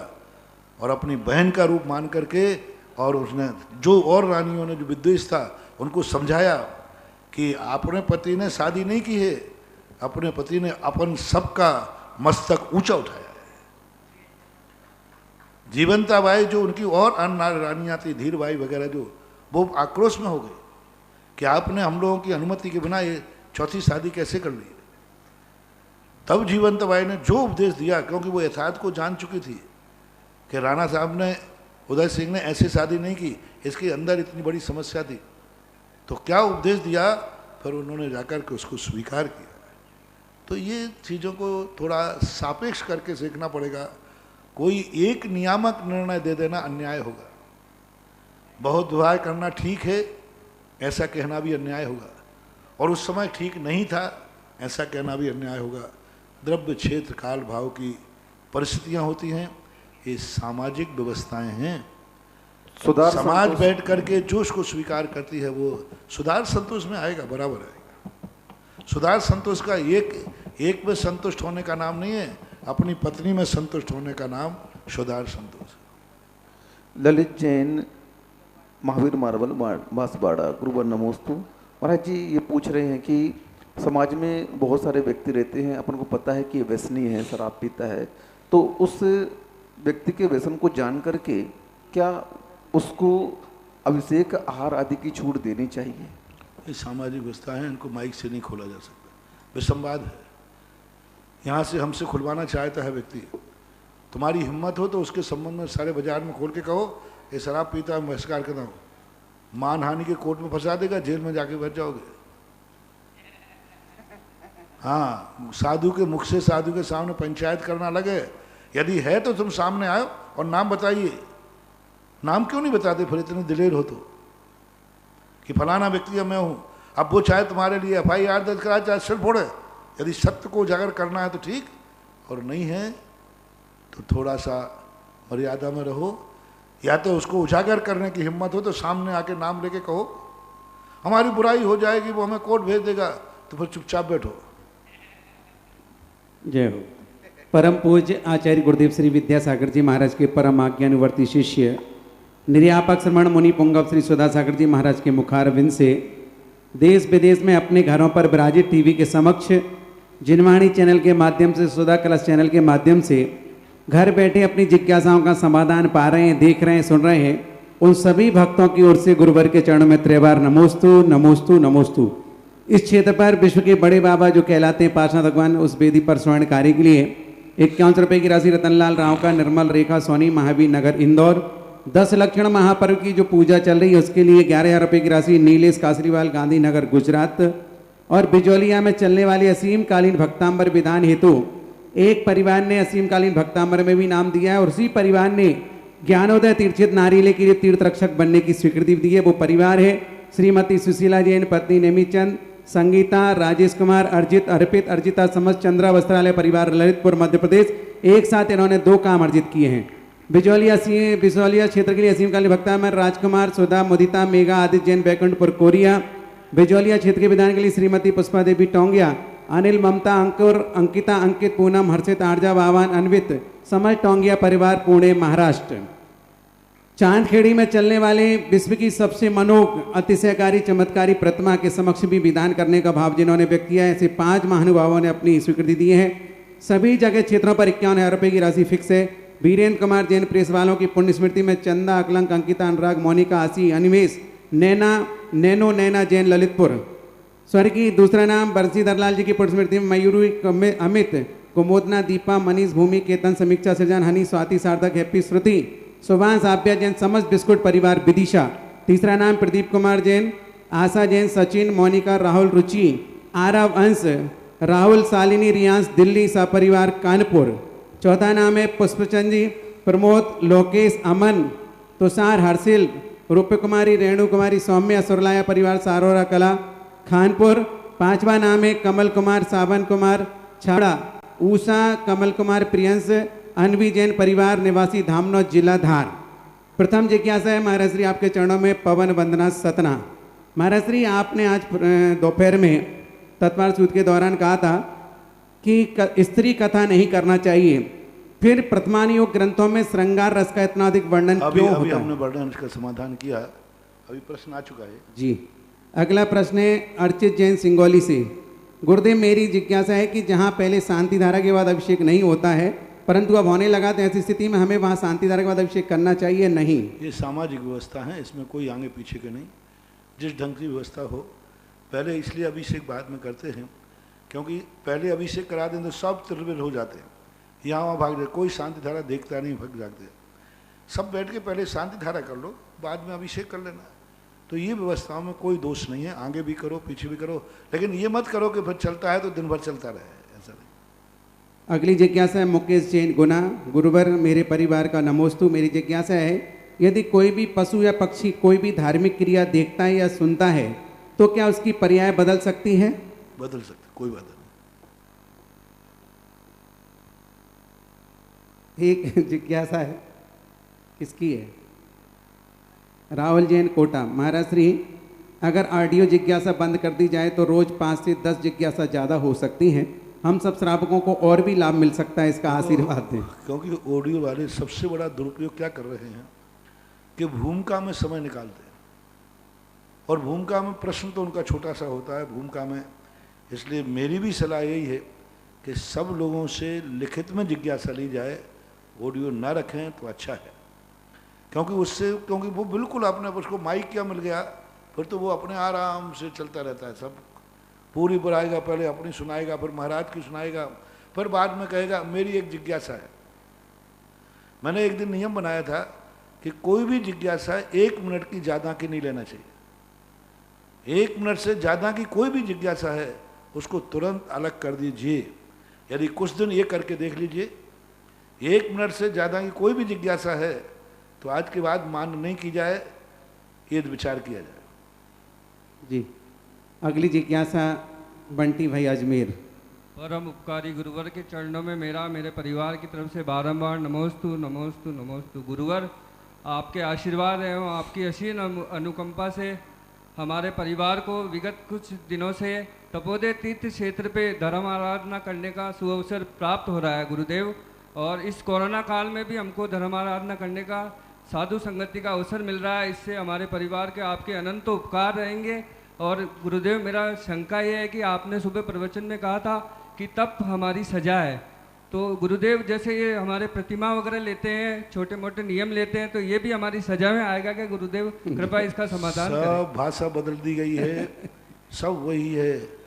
और अपनी बहन का रूप मान करके, और उसने जो और रानियों ने जो विद्वेष था उनको समझाया कि अपने पति ने शादी नहीं की है, अपने पति ने अपन सबका मस्तक ऊंचा उठाया है। जीवंताबाई जो उनकी और अन्य रानियां थी, धीरबाई वगैरह, जो वो आक्रोश में हो गई कि आपने हम लोगों की अनुमति के बिना ये चौथी शादी कैसे कर ली। तब जीवंताबाई ने जो उपदेश दिया, क्योंकि वो यथार्थ को जान चुकी थी कि राणा साहब ने, उदय सिंह ने ऐसी शादी नहीं की, इसके अंदर इतनी बड़ी समस्या थी, तो क्या उपदेश दिया, फिर उन्होंने जाकर के उसको स्वीकार किया। तो ये चीज़ों को थोड़ा सापेक्ष करके सीखना पड़ेगा। कोई एक नियामक निर्णय दे देना अन्याय होगा। बहुत विवाह करना ठीक है ऐसा कहना भी अन्याय होगा, और उस समय ठीक नहीं था ऐसा कहना भी अन्याय होगा। द्रव्य क्षेत्र काल भाव की परिस्थितियां होती हैं, ये सामाजिक व्यवस्थाएं हैं। समाज बैठ करके जो उसको स्वीकार करती है वो सुधार संतोष में आएगा, बराबर आएगा। सुधार संतोष का एक में संतुष्ट होने का नाम नहीं है, अपनी पत्नी में संतुष्ट होने का नाम सुधार संतोष। ललित जैन, महावीर मार्बल, बांसवाड़ा, गुरुवर नमोस्तु। महाराज जी, ये पूछ रहे हैं कि समाज में बहुत सारे व्यक्ति रहते हैं, अपन को पता है कि ये व्यसनी है, शराब पीता है, तो उस व्यक्ति के व्यसन को जान करके क्या उसको अभिषेक आहार आदि की छूट देनी चाहिए? ये सामाजिक व्यवस्था है, इनको माइक से नहीं खोला जा सकता, विसंवाद है। यहाँ से हमसे खुलवाना चाहता है व्यक्ति, तुम्हारी हिम्मत हो तो उसके संबंध में सारे बाजार में खोल के कहो ये शराब पीता है, बहिष्कार करता हूँ, मानहानि के कोर्ट में फंसा देगा, जेल में जाके बैठ जाओगे। हाँ, साधु के मुख से साधु के सामने पंचायत करना लगे, यदि है तो तुम सामने आओ और नाम बताइए। नाम क्यों नहीं बताते फिर, इतने दिलेर हो तो, कि फलाना व्यक्ति मैं हूं। अब वो चाहे तुम्हारे लिए FIR दर्ज कराए, चाहे सिर फोड़े, यदि सत्य को उजागर करना है तो ठीक, और नहीं है तो थोड़ा सा मर्यादा में रहो। या तो उसको उजागर करने की हिम्मत हो तो सामने आके नाम लेके कहो, हमारी बुराई हो जाएगी, वो हमें कोर्ट भेज देगा, तो फिर चुपचाप बैठो। जय हो। परम पूज्य आचार्य गुरुदेव श्री विद्यासागर जी महाराज के परम आज्ञानुवर्ती शिष्य निर्यापक श्रमण मुनि पुंगव श्री सुधासागर जी महाराज के मुखारविंद से देश विदेश में अपने घरों पर विराजित टीवी के समक्ष, जिनवाणी चैनल के माध्यम से, सुधा कलश चैनल के माध्यम से घर बैठे अपनी जिज्ञासाओं का समाधान पा रहे हैं, देख रहे हैं, सुन रहे हैं, उन सभी भक्तों की ओर से गुरुवर के चरणों में त्रिवार नमोस्तु नमोस्तु नमोस्तु। इस क्षेत्र पर विश्व के बड़े बाबा जो कहलाते हैं पार्षद भगवान, उस वेदी पर स्वर्ण कार्य के लिए 51 रुपये की राशि रतनलाल राव का, निर्मल रेखा सोनी, महावीर नगर इंदौर। 10 लक्षण महापर्व की जो पूजा चल रही है उसके लिए 11,000 रुपये की राशि नीलेश कासरीवाल, गांधीनगर गुजरात। और बिजौलिया में चलने वाली असीमकालीन भक्तांबर विधान हेतु एक परिवार ने असीमकालीन भक्तांबर में भी नाम दिया है, और उसी परिवार ने ज्ञानोदय तीर्थित नारिले के लिए तीर्थ रक्षक बनने की स्वीकृति दी है। वो परिवार है श्रीमती सुशीला जैन, पत्नी नेमीचंद, संगीता, राजेश कुमार, अर्जित, अर्पित, अर्जिता, समस्त, चंद्रा वस्त्रालय परिवार, ललितपुर मध्य प्रदेश। एक साथ इन्होंने 2 काम अर्जित किए हैं। बिजौलिया क्षेत्र के लिए असीमकालीन भक्तांबर राजकुमार, सुधा, मुदिता, मेघा, आदित्य जैन, बैकुंठपुर कोरिया। बिजौलिया क्षेत्र के विधान के लिए श्रीमती पुष्पा देवी टोंगिया, अनिल, ममता, अंकुर, अंकिता, अंकित, पूनम, हर्षित, आर्जा, बावन, अन्वित, समझ टोंगिया परिवार, पुणे महाराष्ट्र। चांदखेड़ी में चलने वाले विश्व की सबसे मनोज्ञ अतिशयकारी चमत्कारी प्रतिमा के समक्ष भी विधान करने का भाव जिन्होंने व्यक्त किया है, ऐसे 5 महानुभावों ने अपनी स्वीकृति दी है। सभी जगह क्षेत्रों पर 51,000 रुपये की राशि फिक्स है। वीरेंद्र कुमार जैन प्रेस वालों की पुण्य स्मृति में चंदा, अकलंक, अंकिता, अनुराग, मोनिका, आशी, अनिमेश, नैना जैन, ललितपुर। स्वर्गीय दूसरा नाम बरसी दरलाल जी की पुण्य स्मृति में मयूरी, अमित, कुमोदना, दीपा, मनीष, भूमि, केतन, समीक्षा, सृजन, हनी, स्वाति, सार्थक, हैप्पी, श्रुति, सुभाष, आभ्या जैन, समस्त बिस्कुट परिवार, विदिशा। तीसरा नाम प्रदीप कुमार जैन, आशा जैन, सचिन, मोनिका, राहुल, रुचि, आरव, अंश, राहुल, शालिनी, रियांश, दिल्ली, सपरिवार, कानपुर। चौथा नाम है पुष्पचंद जी, प्रमोद, लोकेश, अमन, तुषार, हर्षिल, रूप्य कुमारी, रेणु कुमारी, सौम्या, सुरलाया परिवार, सारोरा कला, खानपुर। 5वां नाम है कमल कुमार, सावन कुमार, छाड़ा, ऊषा, कमल कुमार, प्रियंश, अनवी जैन परिवार, निवासी धामनौद, जिला धार। प्रथम जिज्ञासा है महाराज श्री आपके चरणों में पवन वंदना सतना। महाराज श्री आपने आज दोपहर में तत्वार सूत्र के दौरान कहा था कि स्त्री कथा नहीं करना चाहिए, फिर प्रथमान योग ग्रंथों में श्रृंगार रस का इतना अधिक वर्णन क्यों होता है? हमने वर्णन का समाधान किया, अभी प्रश्न आ चुका है जी। अगला प्रश्न है अर्चित जैन, सिंगौली से। गुरुदेव मेरी जिज्ञासा है कि जहाँ पहले शांति धारा के बाद अभिषेक नहीं होता है परंतु अब होने लगा, तो ऐसी स्थिति में हमें वहाँ शांति धारा के बाद अभिषेक करना चाहिए नहीं? ये सामाजिक व्यवस्था है, इसमें कोई आगे पीछे के नहीं, जिस ढंग की व्यवस्था हो। पहले इसलिए अभिषेक बाद में करते हैं क्योंकि पहले अभिषेक करा दें तो सब तिरबिर हो जाते हैं, यहाँ वहाँ भाग जाते, कोई शांति धारा देखता नहीं, भाग जाते। सब बैठ के पहले शांति धारा कर लो, बाद में अभिषेक कर लेना। तो ये व्यवस्थाओं में कोई दोष नहीं है, आगे भी करो पीछे भी करो, लेकिन ये मत करो कि फिर चलता है तो दिन भर चलता रहे, ऐसा नहीं। अगली जिज्ञासा है मुकेश जैन, गुना। गुरुवर मेरे परिवार का नमोस्तु। मेरी जिज्ञासा है यदि कोई भी पशु या पक्षी कोई भी धार्मिक क्रिया देखता है या सुनता है तो क्या उसकी पर्याय बदल सकती है? बदल सकते, कोई बात नहीं। एक जिज्ञासा है, किसकी है? राहुल जैन, कोटा। महाराज श्री अगर ऑडियो जिज्ञासा बंद कर दी जाए तो रोज 5 से 10 जिज्ञासा ज़्यादा हो सकती हैं, हम सब श्रावकों को और भी लाभ मिल सकता है, इसका आशीर्वाद दें। क्योंकि ऑडियो वाले सबसे बड़ा दुरुपयोग क्या कर रहे हैं कि भूमिका में समय निकालते हैं, और भूमिका में प्रश्न तो उनका छोटा सा होता है भूमिका में। इसलिए मेरी भी सलाह यही है कि सब लोगों से लिखित में जिज्ञासा ली जाए, ऑडियो ना रखें तो अच्छा है। क्योंकि वो बिल्कुल अपने, उसको माइक क्या मिल गया, फिर तो वो अपने आराम से चलता रहता है, सब पूरी बुराएगा, पहले अपनी सुनाएगा, फिर महाराज की सुनाएगा, फिर बाद में कहेगा मेरी एक जिज्ञासा है। मैंने एक दिन नियम बनाया था कि कोई भी जिज्ञासा 1 मिनट की ज़्यादा की नहीं लेना चाहिए। 1 मिनट से ज़्यादा की कोई भी जिज्ञासा है उसको तुरंत अलग कर दीजिए। यदि कुछ दिन ये करके देख लीजिए, 1 मिनट से ज़्यादा की कोई भी जिज्ञासा है तो आज के बाद मान नहीं की जाए, ये विचार किया जाए। जी, अगली जिज्ञासा बंटी भाई अजमेर। परम उपकारी गुरुवर के चरणों में मेरा मेरे परिवार की तरफ से बारंबार नमोस्तु नमोस्तु नमोस्तु। गुरुवर, आपके आशीर्वाद एवं आपकी असीम अनुकंपा से हमारे परिवार को विगत कुछ दिनों से तपोदय तीर्थ क्षेत्र पे धर्म आराधना करने का सुअवसर प्राप्त हो रहा है गुरुदेव। और इस कोरोना काल में भी हमको धर्म आराधना करने का साधु संगति का अवसर मिल रहा है। इससे हमारे परिवार के आपके अनंत उपकार रहेंगे। और गुरुदेव, मेरा शंका ये है कि आपने सुबह प्रवचन में कहा था कि तप हमारी सजा है, तो गुरुदेव जैसे ये हमारे प्रतिमा वगैरह लेते हैं, छोटे मोटे नियम लेते हैं, तो ये भी हमारी सजा में आएगा क्या गुरुदेव? कृपया इसका समाधान करें। सब भाषा बदल दी गई है, सब वही है।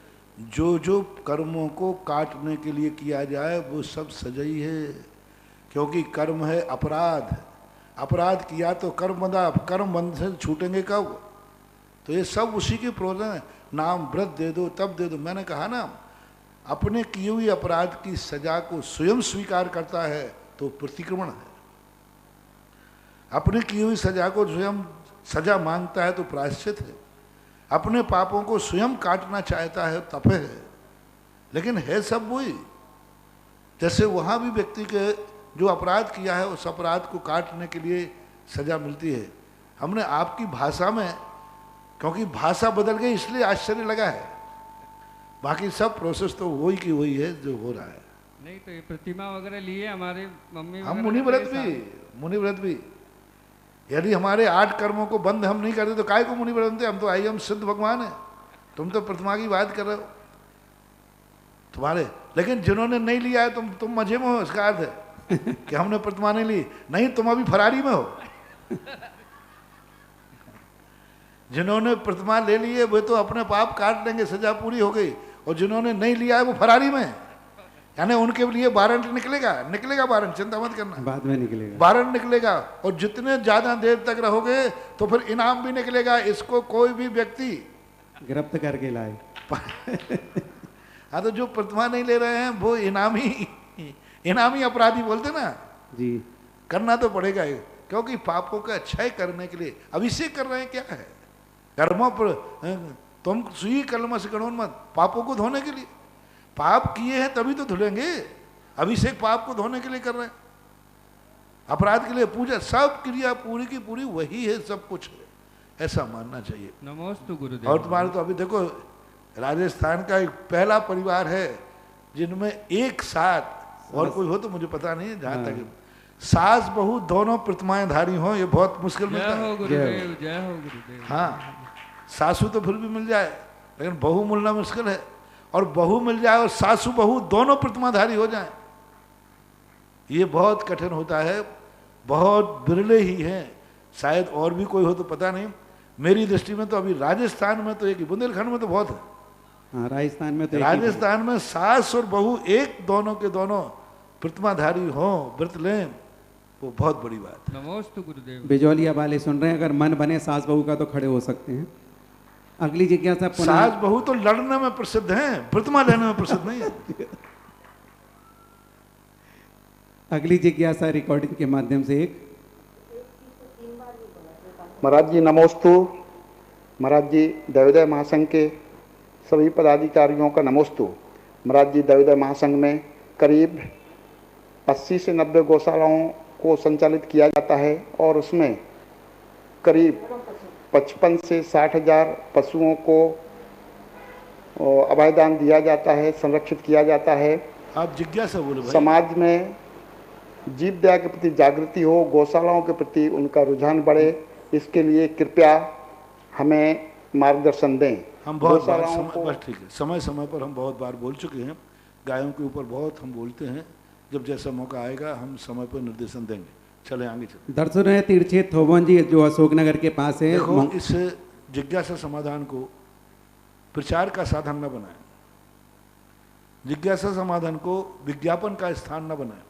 जो जो कर्मों को काटने के लिए किया जाए वो सब सजा ही है, क्योंकि कर्म है अपराध। अपराध किया तो कर्म बंध से छूटेंगे कब? तो ये सब उसी के प्रोजन है। नाम व्रत दे दो, तब दे दो। मैंने कहा ना, अपने किए हुए अपराध की सजा को स्वयं स्वीकार करता है तो प्रतिक्रमण है। अपने किए हुई सजा को स्वयं सजा मांगता है तो प्रायश्चित है। अपने पापों को स्वयं काटना चाहता है तप है। लेकिन है सब वही। जैसे वहाँ भी व्यक्ति के जो अपराध किया है उस अपराध को काटने के लिए सजा मिलती है। हमने आपकी भाषा में, क्योंकि भाषा बदल गई इसलिए आश्चर्य लगा है, बाकी सब प्रोसेस तो वही की वही है जो हो रहा है। नहीं तो ये प्रतिमा वगैरह लिए हमारे मम्मी हम मुनिव्रत भी यदि हमारे 8 कर्मों को बंद हम नहीं करते तो काय को मुनिव्रत बनते? हम तो आई हम सिद्ध भगवान है। तुम तो प्रतिमा की बात कर रहे हो तुम्हारे। लेकिन जिन्होंने नहीं लिया है तुम मजे में हो, इसका अर्थ है कि हमने प्रतिमा नहीं ली। नहीं, तुम अभी फरारी में हो। जिन्होंने प्रतिमा ले ली है वे तो अपने पाप काट लेंगे, सजा पूरी हो गई। और जिन्होंने नहीं लिया है वो फरारी में, यानी उनके लिए वारंट निकलेगा वारंट, चिंता मत करना, बाद में निकलेगा वारंट निकलेगा। और जितने ज्यादा देर तक रहोगे तो फिर इनाम भी निकलेगा। इसको कोई भी व्यक्ति गिरफ्त करके लाए। हाँ, तो जो प्रतिमा नहीं ले रहे हैं वो इनामी अपराधी बोलते ना जी। करना तो पड़ेगा ही, क्योंकि पापों का क्षय करने के लिए। अभिषेक कर रहे हैं, क्या है कर्मों पर तुम सुई कलम से गणोन मत, पापों को धोने के लिए। पाप किए हैं तभी तो धुलेंगे। अभिषेक पाप को धोने के लिए कर रहे हैं, अपराध के लिए। पूजा सब क्रिया पूरी की पूरी वही है, सब कुछ है, ऐसा मानना चाहिए। नमोस्तु गुरुदेव। और तुम्हारे तो अभी देखो राजस्थान का एक पहला परिवार है जिनमें एक साथ, और कोई हो तो मुझे पता नहीं, जहां तक सास बहू दोनों प्रतिमाएं धारी हो, ये बहुत मुश्किल मिलता है। जय हो गुरुदेव, जय हो गुरुदेव। हाँ, सासू तो फिर भी मिल जाए, लेकिन बहू मिलना मुश्किल है। और बहू मिल जाए और सासू बहू दोनों प्रतिमाधारी हो जाए, ये बहुत कठिन होता है। बहुत बिरले ही हैं, शायद और भी कोई हो तो पता नहीं। मेरी दृष्टि में तो अभी राजस्थान में तो एक ही, बुंदेलखंड में तो बहुत है। हाँ, राजस्थान में तो राजस्थान में सास और बहू एक दोनों के दोनों प्रतिमाधारी हो, व्रत लें, वो बहुत बड़ी बात है। नमोस्तु गुरुदेव। बिजौलिया वाले सुन रहे हैं, अगर मन बने सास बहू का तो खड़े हो सकते हैं। अगली जिज्ञासा सास बहू तो लड़ने में प्रसिद्ध हैं, प्रतिमा लेने में प्रसिद्ध नहीं है। अगली जिज्ञासा रिकॉर्डिंग के माध्यम से एक। महाराज जी नमोस्तु। महाराज जी दैवोदय महासंघ के सभी पदाधिकारियों का नमोस्तु। महाराज जी दैवोदय महासंघ में करीब 80 से 90 गौशालाओं को संचालित किया जाता है और उसमें करीब 55 से 60 हज़ार पशुओं को अभयदान दिया जाता है, संरक्षित किया जाता है। आप जिज्ञासा बोलो भाई। समाज में जीव दया के प्रति जागृति हो, गौशालाओं के प्रति उनका रुझान बढ़े, इसके लिए कृपया हमें मार्गदर्शन दें। हम बहुत बार बस ठीक है, समय समय पर हम बहुत बार बोल चुके हैं। गायों के ऊपर बहुत हम बोलते हैं, जब जैसा मौका आएगा हम समय पर निर्देशन देंगे। चले आगे चले। दर्शन है तीर्थे थोबन जी जो अशोकनगर के पास है। देखो, इस जिज्ञासा समाधान को प्रचार का साधन न बनाए, जिज्ञासा समाधान को विज्ञापन का स्थान न बनाए।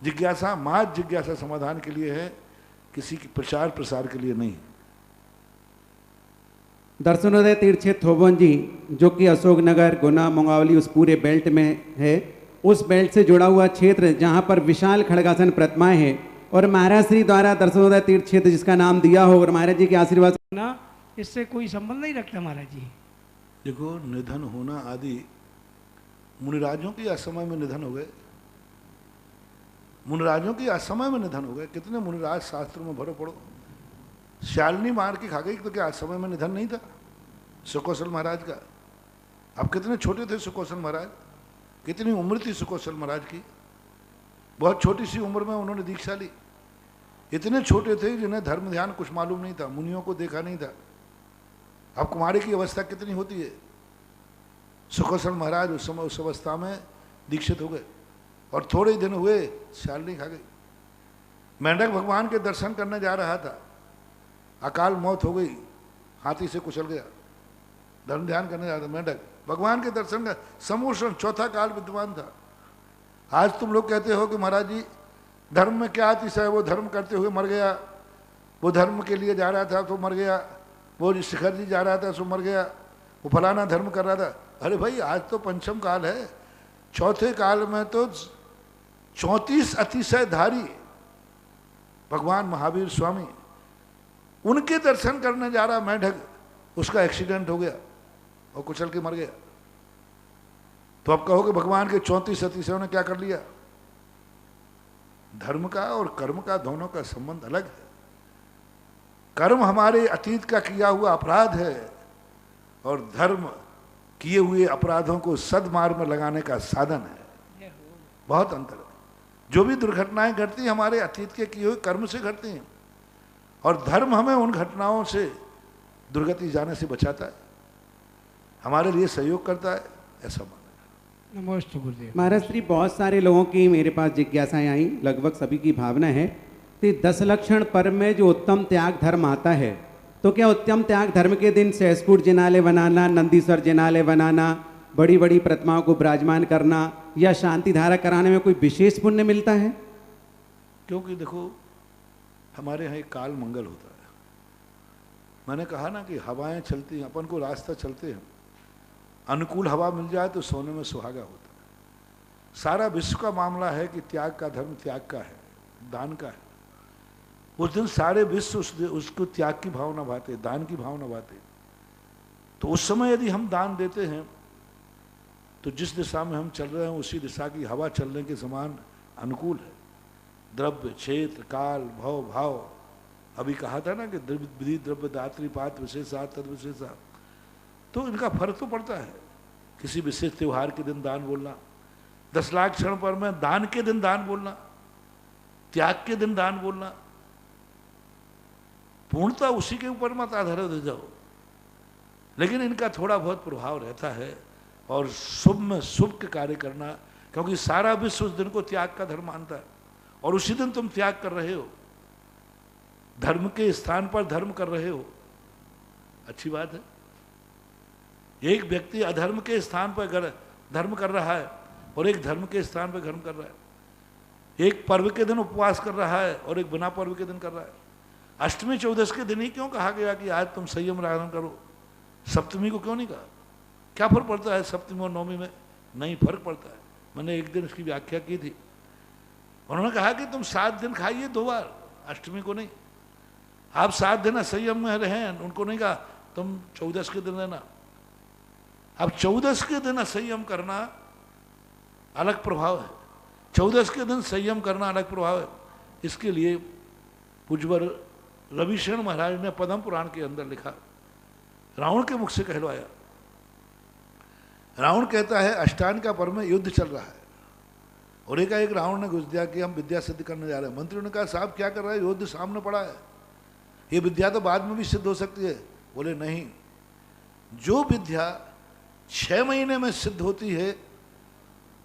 जिज्ञासा मात्र जिज्ञासा समाधान के लिए है, किसी की प्रचार प्रसार के लिए नहीं। दर्शनोदय तीर्थ क्षेत्र थोबन जी, जो कि अशोकनगर, गुना, मुंगावली उस पूरे बेल्ट में है, उस बेल्ट से जुड़ा हुआ क्षेत्र जहां पर विशाल खड़गासन प्रतिमाएं हैं, और महाराज श्री द्वारा दर्शनोदय तीर्थ क्षेत्र जिसका नाम दिया हो और महाराज जी के आशीर्वाद ना, इससे कोई संबंध नहीं रखता महाराज जी। देखो, निधन होना आदि मुनिराजों के असमय में निधन हो गए, मुनिराजों के असमय में निधन हो गए। कितने मुनिराज शास्त्रों में भरो पड़ो, शालिनी मार के खा गई, तो क्या असमय में निधन नहीं था सुकौशल महाराज का? अब कितने छोटे थे सुकौशल महाराज, कितनी उम्र थी सुकौशल महाराज की, बहुत छोटी सी उम्र में उन्होंने दीक्षा ली। इतने छोटे थे जिन्हें धर्म ध्यान कुछ मालूम नहीं था, मुनियों को देखा नहीं था। अब कुमारी की अवस्था कितनी होती है, सुकौशल महाराज उस समय उस अवस्था में दीक्षित हो गए, और थोड़े दिन हुए शालिनी खा गई। मेंढक भगवान के दर्शन करने जा रहा था, अकाल मौत हो गई, हाथी से कुचल गया। धर्म ध्यान करने जा रहा था मेंढक, भगवान के दर्शन का समोषण चौथा काल विद्वान था। आज तुम लोग कहते हो कि महाराज जी धर्म में क्या अतिशय, वो धर्म करते हुए मर गया, वो धर्म के लिए जा रहा था तो मर गया, वो शिखर जी जा रहा था सो मर गया, वो फलाना धर्म कर रहा था। अरे भाई, आज तो पंचम काल है, चौथे काल में तो 34 अतिशयधारी भगवान महावीर स्वामी, उनके दर्शन करने जा रहा मेंढक, उसका एक्सीडेंट हो गया और कुचल के मर गया। तो अब कहो कि भगवान के 34 अतिशयों ने क्या कर लिया? धर्म का और कर्म का दोनों का संबंध अलग है। कर्म हमारे अतीत का किया हुआ अपराध है, और धर्म किए हुए अपराधों को सद्मार्ग में लगाने का साधन है। बहुत अंतर है। जो भी दुर्घटनाएं घटती हैं हमारे अतीत के किए हुए कर्म से घटती हैं, और धर्म हमें उन घटनाओं से दुर्गति जाने से बचाता है, हमारे लिए सहयोग करता है, ऐसा माना। नमस्ते गुरुदेव। महाराज श्री, बहुत सारे लोगों की मेरे पास जिज्ञासाएं आई, लगभग सभी की भावना है कि 10 लक्षण पर्व में जो उत्तम त्याग धर्म आता है, तो क्या उत्तम त्याग धर्म के दिन सहस्कूट जिनालय बनाना, नंदीश्वर जिनालय बनाना, बड़ी बड़ी प्रतिमाओं को विराजमान करना या शांति धारा कराने में कोई विशेष पुण्य मिलता है? क्योंकि देखो, हमारे यहाँ एक काल मंगल होता है। मैंने कहा ना कि हवाएं चलती हैं, अपन को रास्ता चलते हैं, अनुकूल हवा मिल जाए तो सोने में सुहागा होता है। सारा विश्व का मामला है कि त्याग का धर्म त्याग का है, दान का है। उस दिन सारे विश्व उसको त्याग की भावना भाते, दान की भावना भाते। तो उस समय यदि हम दान देते हैं तो जिस दिशा में हम चल रहे हैं उसी दिशा की हवा चलने के समान अनुकूल है। द्रव्य, क्षेत्र, काल, भव, भाव, अभी कहा था ना कि विधि द्रव्य दात्री पात विशेषा तद विशेषा, तो इनका फर्क तो पड़ता है। किसी विशेष त्योहार के दिन दान बोलना, 10 लाख क्षण पर में दान के दिन दान बोलना, त्याग के दिन दान बोलना, पूर्णता उसी के ऊपर मत आधारित हो जाओ, लेकिन इनका थोड़ा बहुत प्रभाव रहता है। और शुभ में शुभ के कार्य करना, क्योंकि सारा विश्व उस दिन को त्याग का धर्म मानता है, और उसी दिन तुम त्याग कर रहे हो, धर्म के स्थान पर धर्म कर रहे हो, अच्छी बात है। एक व्यक्ति अधर्म के स्थान पर धर्म कर रहा है और एक धर्म के स्थान पर धर्म कर रहा है। एक पर्व के दिन उपवास कर रहा है और एक बिना पर्व के दिन कर रहा है। अष्टमी चौदस के दिन ही क्यों कहा गया कि आज तुम संयम धारण करो? सप्तमी को क्यों नहीं कहा? क्या फर्क पड़ता है सप्तमी और नवमी में? नहीं फर्क पड़ता है। मैंने एक दिन इसकी व्याख्या की थी, उन्होंने कहा कि तुम 7 दिन खाइए 2 बार, अष्टमी को नहीं। आप 7 दिन असंयम में रहें, उनको नहीं कहा तुम 14 के दिन रहना। अब 14 के दिन असंयम करना अलग प्रभाव है, 14 के दिन संयम करना अलग प्रभाव है। इसके लिए पूज्यवर रविशरण महाराज ने पद्म पुराण के अंदर लिखा, रावण के मुख से कहलवाया। रावण कहता है अष्टान का पर्व में युद्ध चल रहा है, और एक रावण ने घुस दिया कि हम विद्या सिद्ध करने जा रहे हैं। मंत्रियों ने कहा साहब क्या कर रहा है, युद्ध सामने पड़ा है, ये विद्या तो बाद में भी सिद्ध हो सकती है। बोले नहीं, जो विद्या 6 महीने में सिद्ध होती है,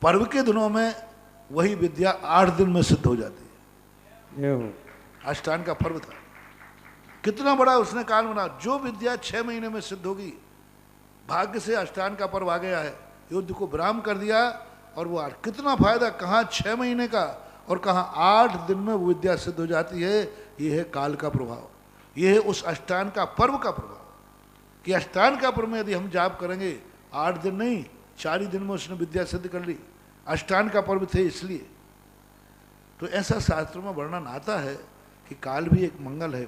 पर्व के दिनों में वही विद्या 8 दिन में सिद्ध हो जाती है। अष्टान का पर्व था, कितना बड़ा उसने काल बना। जो विद्या 6 महीने में सिद्ध होगी, भाग्य से अष्टान का पर्व आ गया है, युद्ध को विराम कर दिया, और वो कितना फायदा, कहाँ 6 महीने का और कहाँ 8 दिन में वो विद्या सिद्ध हो जाती है। ये है काल का प्रभाव, ये है उस अष्टांग का पर्व का प्रभाव कि अष्टांग का पर्व में यदि हम जाप करेंगे 8 दिन नहीं 4 ही दिन में उसने विद्या सिद्ध कर ली। अष्टांग का पर्व थे इसलिए। तो ऐसा शास्त्रों में वर्णन आता है कि काल भी एक मंगल है।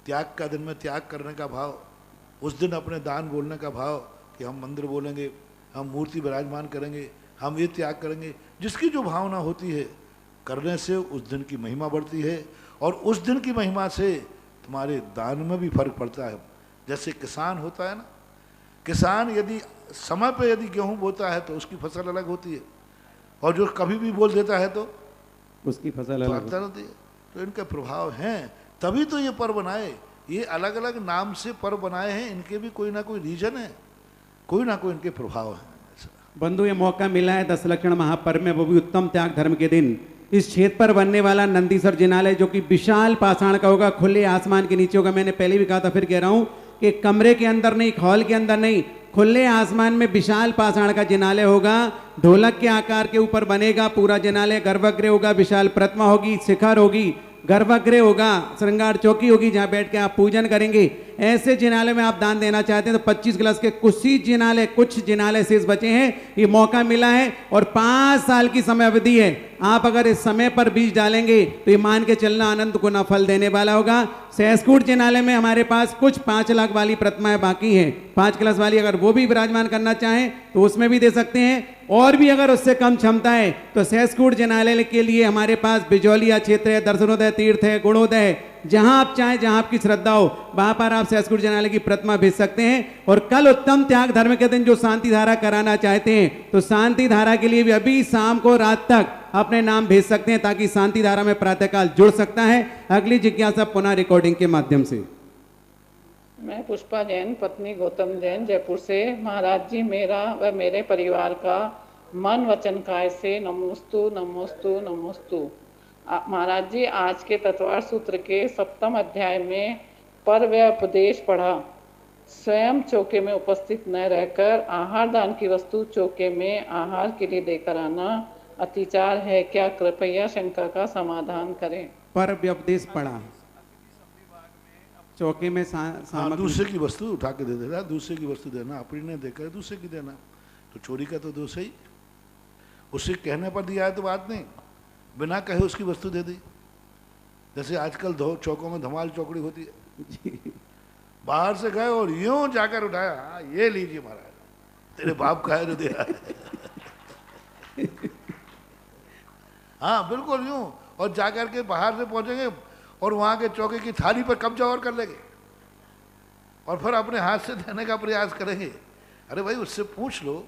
त्याग का दिन में त्याग करने का भाव, उस दिन अपने दान बोलने का भाव कि हम मंदिर बोलेंगे, हम मूर्ति विराजमान करेंगे, हम ये त्याग करेंगे, जिसकी जो भावना होती है करने से उस दिन की महिमा बढ़ती है और उस दिन की महिमा से तुम्हारे दान में भी फर्क पड़ता है। जैसे किसान होता है ना, किसान यदि समय पे यदि गेहूं बोता है तो उसकी फसल अलग होती है और जो कभी भी बोल देता है तो उसकी फसल तो अलग अंतर होती है। तो इनके प्रभाव हैं, तभी तो ये पर्व बनाए। ये अलग अलग नाम से पर्व बनाए हैं, इनके भी कोई ना कोई रीजन है, कोई ना कोई इनके प्रभाव है। बंधु ये मौका मिला है 10 लक्षण महापर्व में, वो भी उत्तम त्याग धर्म के दिन, इस क्षेत्र पर बनने वाला नंदीसर जिनालय जो कि विशाल पाषाण का होगा, खुले आसमान के नीचे होगा। मैंने पहले भी कहा था, फिर कह रहा हूं कि कमरे के अंदर नहीं, हॉल के अंदर नहीं, खुले आसमान में विशाल पाषाण का जिनालय होगा। ढोलक के आकार के ऊपर बनेगा पूरा जिनालय। गर्भगृह होगा, विशाल प्रतिमा होगी, शिखर होगी, गर्भगृह होगा, श्रृंगार चौकी होगी जहां बैठ के आप पूजन करेंगे। ऐसे जिनालय में आप दान देना चाहते हैं तो 25 गिलास के कुछ जिनालय शेष बचे हैं, ये मौका मिला है और 5 साल की समय अवधि है। आप अगर इस समय पर बीज डालेंगे तो ये मान के चलना अनंत गुना फल देने वाला होगा। सहसकूट जिनालय में हमारे पास कुछ 5 लाख वाली प्रतिमाएं बाकी हैं, 5 गिलास वाली, अगर वो भी विराजमान करना चाहें तो उसमें भी दे सकते हैं। और भी अगर उससे कम क्षमता है तो सहसकूट जिनालय के लिए हमारे पास बिजौलिया क्षेत्र है, दर्शनोदय तीर्थ है, गुणोदय है, जहां आप चाहें, जहां आपकी श्रद्धा हो वहां पर आप सहसकूट जिनालय की प्रतिमा भेज सकते हैं। और कल उत्तम त्याग धर्म के दिन जो शांति धारा कराना चाहते हैं तो शांति धारा के लिए भी अभी शाम को रात तक अपने नाम भेज सकते हैं ताकि शांति धारा में प्रातःकाल जुड़ सकता है। अगली जिज्ञासा पुनः रिकॉर्डिंग के माध्यम से। मैं पुष्पा जैन, पत्नी गौतम जैन, जयपुर से। महाराज जी, मेरा व मेरे परिवार का मन वचन काय से नमोस्तु नमोस्तु नमोस्तु। महाराज जी, आज के तत्वार सूत्र के 7वें अध्याय में पर व उपदेश पढ़ा। स्वयं चौके में उपस्थित न रहकर आहार दान की वस्तु चौके में आहार के लिए देकर आना अतिचार है क्या? कृपया शंका का समाधान करें। पर उपदेश पढ़ा, चौके में दूसरे की वस्तु उठा के दे देना, दूसरे की वस्तु देना, अपनी ने देकर दूसरे की देना, तो चोरी का तो दोष ही। उसे कहने पर दिया है तो बात नहीं, बिना कहे उसकी वस्तु दे दी। जैसे आजकल चौकों में धमाल चौकड़ी होती है, बाहर से गए और यूं जाकर उठाया, हाँ ये लीजिए महाराज, तेरे बाप का है जो दे रहा है। हाँ बिल्कुल यूं, और जाकर के बाहर से पहुंचेंगे और वहां के चौके की थाली पर कब्जा और कर लेंगे और फिर अपने हाथ से देने का प्रयास करेंगे। अरे भाई उससे पूछ लो,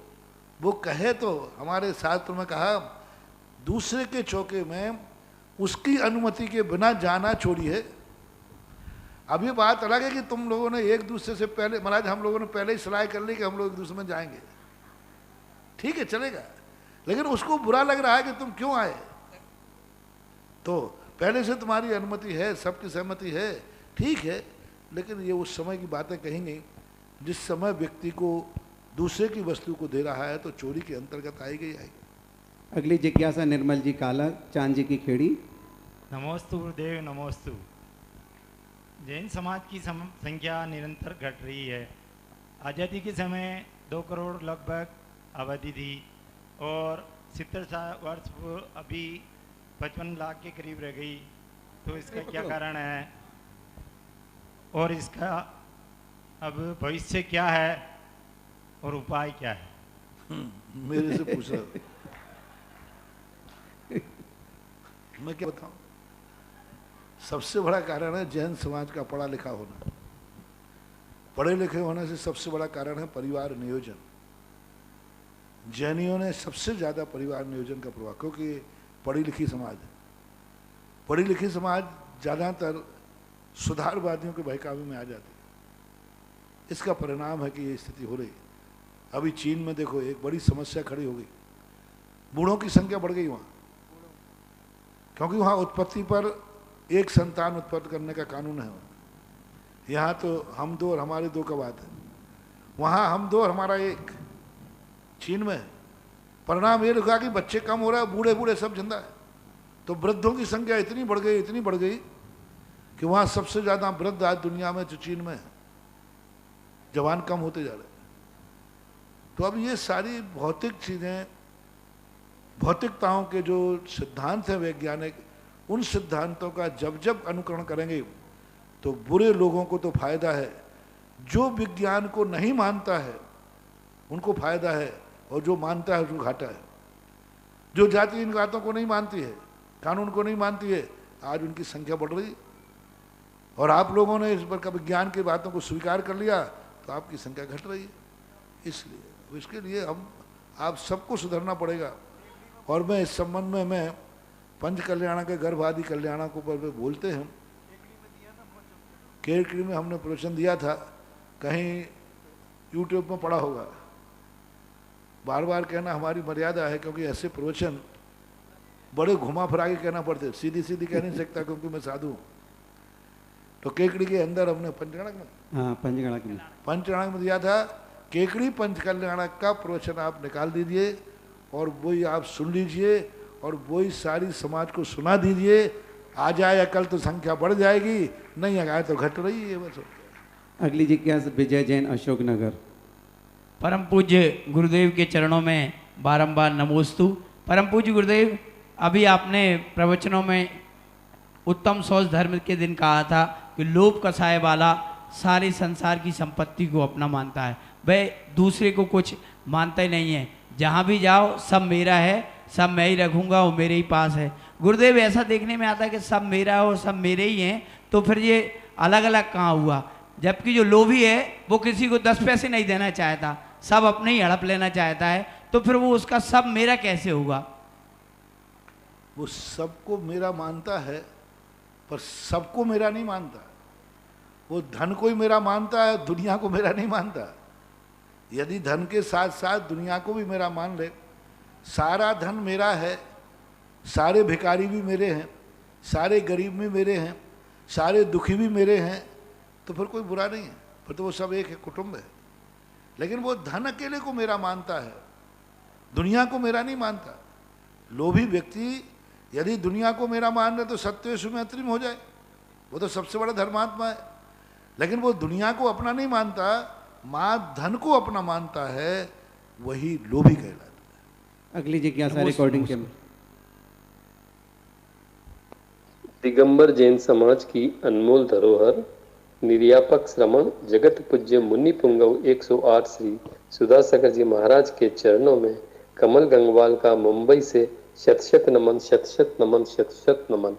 वो कहे तो। हमारे शास्त्र में कहा दूसरे के चौके में उसकी अनुमति के बिना जाना चोरी है। अब ये बात अलग है कि तुम लोगों ने एक दूसरे से पहले, महाराज हम लोगों ने पहले ही सलाह कर ली कि हम लोग एक दूसरे में जाएंगे, ठीक है चलेगा, लेकिन उसको बुरा लग रहा है कि तुम क्यों आए। तो पहले से तुम्हारी अनुमति है, सबकी सहमति है, ठीक है, लेकिन ये उस समय की बातें कहीं नहीं जिस समय व्यक्ति को दूसरे की वस्तु को दे रहा है तो चोरी के अंतर्गत आएगी आएगी। अगली जिज्ञासा निर्मल जी काला, चांद जी की खेड़ी। नमोस्तु गुरुदेव, नमोस्तु। जैन समाज की संख्या निरंतर घट रही है। आज़ादी के समय 2 करोड़ लगभग आबादी थी और 70 वर्ष अभी 55 लाख के करीब रह गई। तो इसका क्या कारण है और इसका अब भविष्य क्या है और उपाय क्या है? मेरे से पूछ रहा हूं, मैं क्या बताऊं? सबसे बड़ा कारण है जैन समाज का पढ़ा लिखा होना। पढ़े लिखे होने से सबसे बड़ा कारण है परिवार नियोजन। जैनियों ने सबसे ज्यादा परिवार नियोजन का प्रभाव, क्योंकि पढ़ी लिखी समाज है। पढ़ी लिखी समाज ज्यादातर सुधारवादियों के बहकावे में आ जाती है। इसका परिणाम है कि ये स्थिति हो रही। अभी चीन में देखो एक बड़ी समस्या खड़ी हो गई, बूढ़ों की संख्या बढ़ गई वहां, क्योंकि वहां उत्पत्ति पर एक संतान उत्पन्न करने का कानून है। यहाँ तो हम 2 और हमारे 2 का बात है, वहाँ हम 2 और हमारा 1। चीन में परिणाम ये लिखा कि बच्चे कम हो रहा है, बूढ़े बूढ़े सब जिंदा है। तो वृद्धों की संख्या इतनी बढ़ गई कि वहाँ सबसे ज़्यादा वृद्ध आज दुनिया में जो चीन में है, जवान कम होते जा रहे हैं। तो अब ये सारी भौतिक चीज़ें, भौतिकताओं के जो सिद्धांत हैं वैज्ञानिक, उन सिद्धांतों का जब जब अनुकरण करेंगे तो बुरे लोगों को तो फायदा है, जो विज्ञान को नहीं मानता है उनको फायदा है, और जो मानता है उसको घाटा है। जो जाति इन बातों को नहीं मानती है, कानून को नहीं मानती है, आज उनकी संख्या बढ़ रही है। और आप लोगों ने इस पर का विज्ञान की बातों को स्वीकार कर लिया तो आपकी संख्या घट रही है। इसलिए इसके लिए आप सबको सुधरना पड़ेगा। और मैं इस संबंध में मैं पंच कल्याण के गर्भ आदि कल्याण को पर बोलते हैं, केरकड़ी में हमने प्रवचन दिया था, कहीं यूट्यूब में पड़ा होगा। बार बार कहना हमारी मर्यादा है, क्योंकि ऐसे प्रवचन बड़े घुमा फिरा के कहना पड़ते, सीधी सीधी कह नहीं सकता क्योंकि मैं साधु हूँ। तो केकड़ी के अंदर हमने पंचगणक में दिया था, केकड़ी पंच कल्याणक का प्रवचन आप निकाल दीजिए और वही आप सुन लीजिए और वही सारी समाज को सुना दीजिए। आ जाए अकल तो संख्या बढ़ जाएगी, नहीं आए तो घट रही है बस। अगली जिज्ञासा विजय जैन अशोकनगर। परम पूज्य गुरुदेव के चरणों में बारंबार नमोस्तु। परम पूज्य गुरुदेव, अभी आपने प्रवचनों में उत्तम शौच धर्म के दिन कहा था कि लोभ कसाय वाला सारे संसार की संपत्ति को अपना मानता है, वह दूसरे को कुछ मानता ही नहीं है। जहाँ भी जाओ सब मेरा है, सब मैं ही रखूँगा, वो मेरे ही पास है। गुरुदेव, ऐसा देखने में आता है कि सब मेरा है और सब मेरे ही हैं, तो फिर ये अलग अलग कहाँ हुआ? जबकि जो लोभी है वो किसी को 10 पैसे नहीं देना चाहता, सब अपने ही हड़प लेना चाहता है, तो फिर वो उसका सब मेरा कैसे होगा? वो सबको मेरा मानता है पर सबको मेरा नहीं मानता। वो धन को ही मेरा मानता है, दुनिया को मेरा नहीं मानता। यदि धन के साथ साथ दुनिया को भी मेरा मान ले, सारा धन मेरा है, सारे भिखारी भी मेरे हैं, सारे गरीब भी मेरे हैं, सारे दुखी भी मेरे हैं, तो फिर कोई बुरा नहीं है, फिर तो वो सब एक है, कुटुंब है। लेकिन वो धन अकेले को मेरा मानता है, दुनिया को मेरा नहीं मानता। लोभी व्यक्ति यदि दुनिया को मेरा मान रहे तो सत्येषु में अत्रिम हो जाए, वो तो सबसे बड़ा धर्मात्मा है। लेकिन वो दुनिया को अपना नहीं मानता, माँ धन को अपना मानता है, वही लोभी कहलाता है। अगली जिज्ञासा रिकॉर्डिंग के दिगंबर जैन समाज की अनमोल धरोहर निर्यापक श्रमण जगत पूज्य मुनि पुंगव 108 श्री सुधासागर जी महाराज के चरणों में कमल गंगवाल का मुंबई से शत शत नमन, शत शत नमन, शत शत नमन।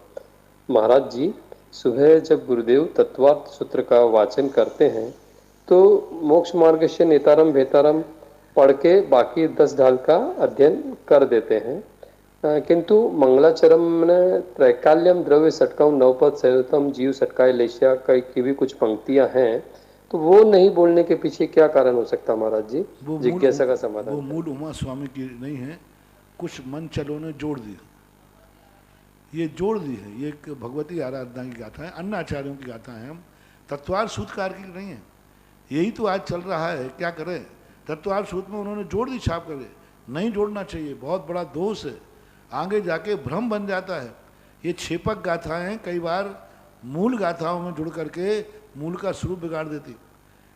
महाराज जी, सुबह जब गुरुदेव तत्वार्थ सूत्र का वाचन करते हैं तो मोक्ष मार्ग से नेतारम भेतारम पढ़ के बाकी 10 ढाल का अध्ययन कर देते हैं, किंतु मंगलाचरम में त्रैकाल्यम द्रव्य सटकाऊ नवपद सैतम जीव सटकाए लेशिया की भी कुछ पंक्तियां हैं, तो वो नहीं बोलने के पीछे क्या कारण हो सकता महाराज जी? जिज्ञासा का समाधान। वो मूल उमा स्वामी की नहीं है, कुछ मन चलो ने जोड़ दी, ये जोड़ दी है। ये एक भगवती आराधना की गाथा है, अन्य आचार्यों की गाथा है, हम तत्वार सूत्रकार की नहीं है। यही तो आज चल रहा है, क्या करें? तत्वार सूत्र में उन्होंने जोड़ दी छाप करके, नहीं जोड़ना चाहिए, बहुत बड़ा दोष है, आगे जाके भ्रम बन जाता है। ये छेपक गाथाएं कई बार मूल गाथाओं में जुड़ करके मूल का स्वरूप बिगाड़ देती।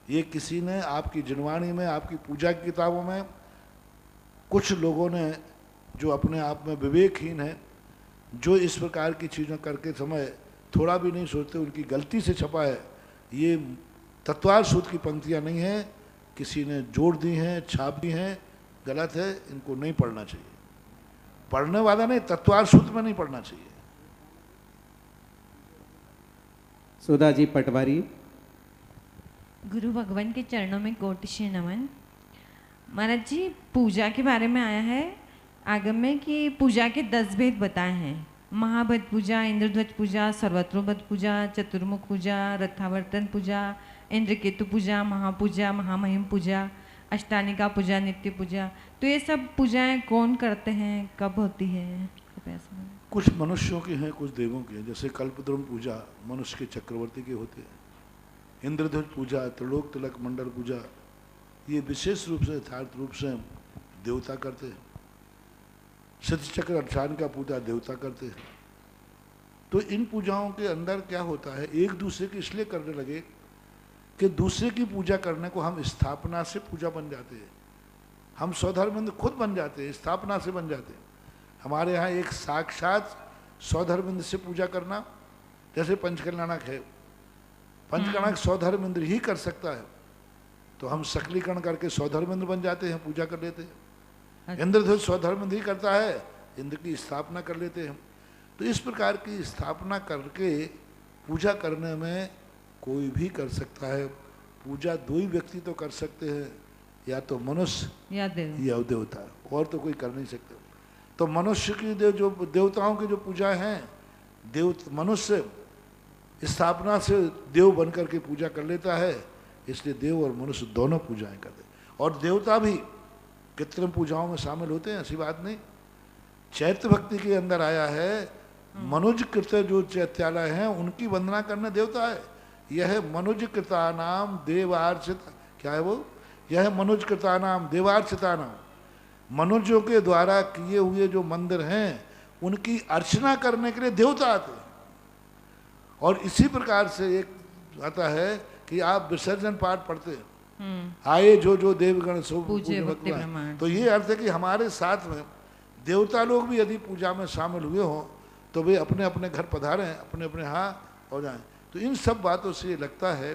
ये किसी ने आपकी जिनवाणी में, आपकी पूजा की किताबों में, कुछ लोगों ने जो अपने आप में विवेकहीन है, जो इस प्रकार की चीज़ें करके समय थोड़ा भी नहीं सोचते, उनकी गलती से छपा है। ये तत्वार सूत्र की पंक्तियाँ नहीं हैं, किसी ने जोड़ दी हैं, छाप दी हैं, गलत है, इनको नहीं पढ़ना चाहिए। पढ़ने वाला नहीं, तत्वार सूत्र में नहीं पढ़ना चाहिए। सुधा जी पटवारी। गुरु भगवान के चरणों में कोटि से नमन। महाराज जी, पूजा के बारे में आया है आगम में कि पूजा के 10 भेद बताए हैं। महाभद पूजा, इंद्रध्वज पूजा, सर्वत्रोभद पूजा, चतुर्मुख पूजा, रथावर्तन पूजा, इंद्रकेतु पूजा, महापूजा, महामहिम पूजा, अष्टानिका पूजा, नित्य पूजा। तो ये सब पूजाएं कौन करते हैं, कब होती है? कुछ मनुष्यों की हैं, कुछ देवों की हैं। जैसे कल्पद्रुम पूजा मनुष्य के चक्रवर्ती के होते हैं, इंद्रध्वज पूजा, त्रिलोक तिलक मंडल पूजा, ये विशेष रूप से यथार्थ रूप से देवता करते हैं। सती चक्र अठान का पूजा देवता करते हैं। तो इन पूजाओं के अंदर क्या होता है, एक दूसरे के इसलिए करने लगे कि दूसरे की पूजा करने को हम स्थापना से पूजा बन जाते हैं, हम स्वधर्मेंद्र खुद बन जाते हैं, स्थापना से बन जाते हैं। हमारे यहाँ एक साक्षात स्वधर्मेंद्र से पूजा करना, जैसे पंचकल्याणक है, पंचकल्याणक स्वधर्मेंद्र ही कर सकता है, तो हम सकलीकरण करके स्वधर्मेंद्र बन जाते हैं, पूजा कर लेते हैं। इंद्र स्वधर्मेंद्र ही करता है, इंद्र की स्थापना कर लेते हैं। तो इस प्रकार की स्थापना करके पूजा करने में कोई भी कर सकता है। पूजा दो ही व्यक्ति तो कर सकते हैं, या तो मनुष्य या देवता, और तो कोई कर नहीं सकते। तो मनुष्य की जो देवताओं की जो पूजा है, मनुष्य स्थापना से देव बन करके पूजा कर लेता है, इसलिए देव और मनुष्य दोनों पूजाएं करते। और देवता भी कृत्रिम पूजाओं में शामिल होते हैं, ऐसी बात नहीं। चैत्य भक्ति के अंदर आया है, मनुज कृत जो चैत्यालय हैं उनकी वंदना करना देवता है। यह मनुज कृता नाम देवार्चित, क्या है वो, यह मनुज कृता नाम देवार्चिता नाम, मनुष्यों के द्वारा किए हुए जो मंदिर हैं उनकी अर्चना करने के लिए देवता आते हैं। और इसी प्रकार से एक आता है कि आप विसर्जन पाठ पढ़ते हैं, आए जो देवगण सो पूज्य भगवान, तो ये अर्थ है कि हमारे साथ में देवता लोग भी यदि पूजा में शामिल हुए हों तो वे अपने अपने घर पधारें, अपने अपने यहाँ हो जाएं। तो इन सब बातों से ये लगता है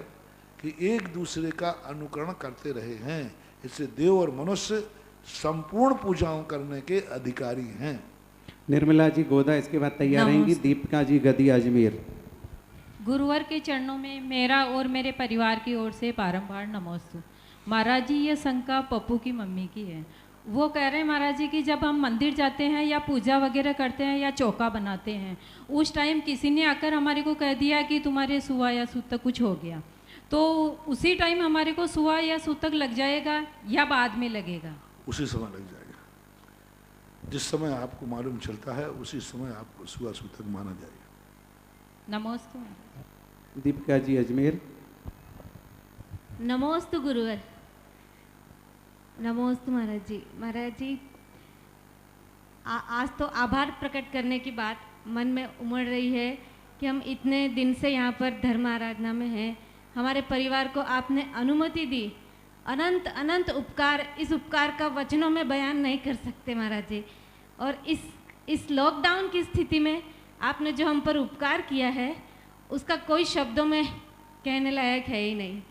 कि एक दूसरे का अनुकरण करते रहे हैं, इससे देव और मनुष्य संपूर्ण पूजाओं करने के अधिकारी हैं। निर्मला जी गोदा, इसके बाद तैयार रहेंगी दीपिका जी गदी अजमेर। गुरुवर के चरणों में मेरा और मेरे परिवार की ओर से बारंबार नमोस्तु। महाराज जी, ये शंका पप्पू की मम्मी की है। वो कह रहे हैं महाराज जी कि जब हम मंदिर जाते हैं या पूजा वगैरह करते हैं या चौका बनाते हैं, उस टाइम किसी ने आकर हमारे को कह दिया कि तुम्हारे सुआ या सूतक कुछ हो गया, तो उसी टाइम हमारे को सुआ या सूतक लग जाएगा या बाद में लगेगा? उसी समय लग जाएगा, जिस समय आपको मालूम चलता है उसी समय आपको सुआ सूतक माना जाएगा। नमोस्तु। दीपिका जी अजमेर। नमोस्तु गुरुवर। नमोस्तु महाराज जी। महाराज जी, आज तो आभार प्रकट करने की बात मन में उमड़ रही है कि हम इतने दिन से यहाँ पर धर्म आराधना में हैं, हमारे परिवार को आपने अनुमति दी। अनंत अनंत उपकार, इस उपकार का वचनों में बयान नहीं कर सकते महाराज जी। और इस लॉकडाउन की स्थिति में आपने जो हम पर उपकार किया है उसका कोई शब्दों में कहने लायक है ही नहीं।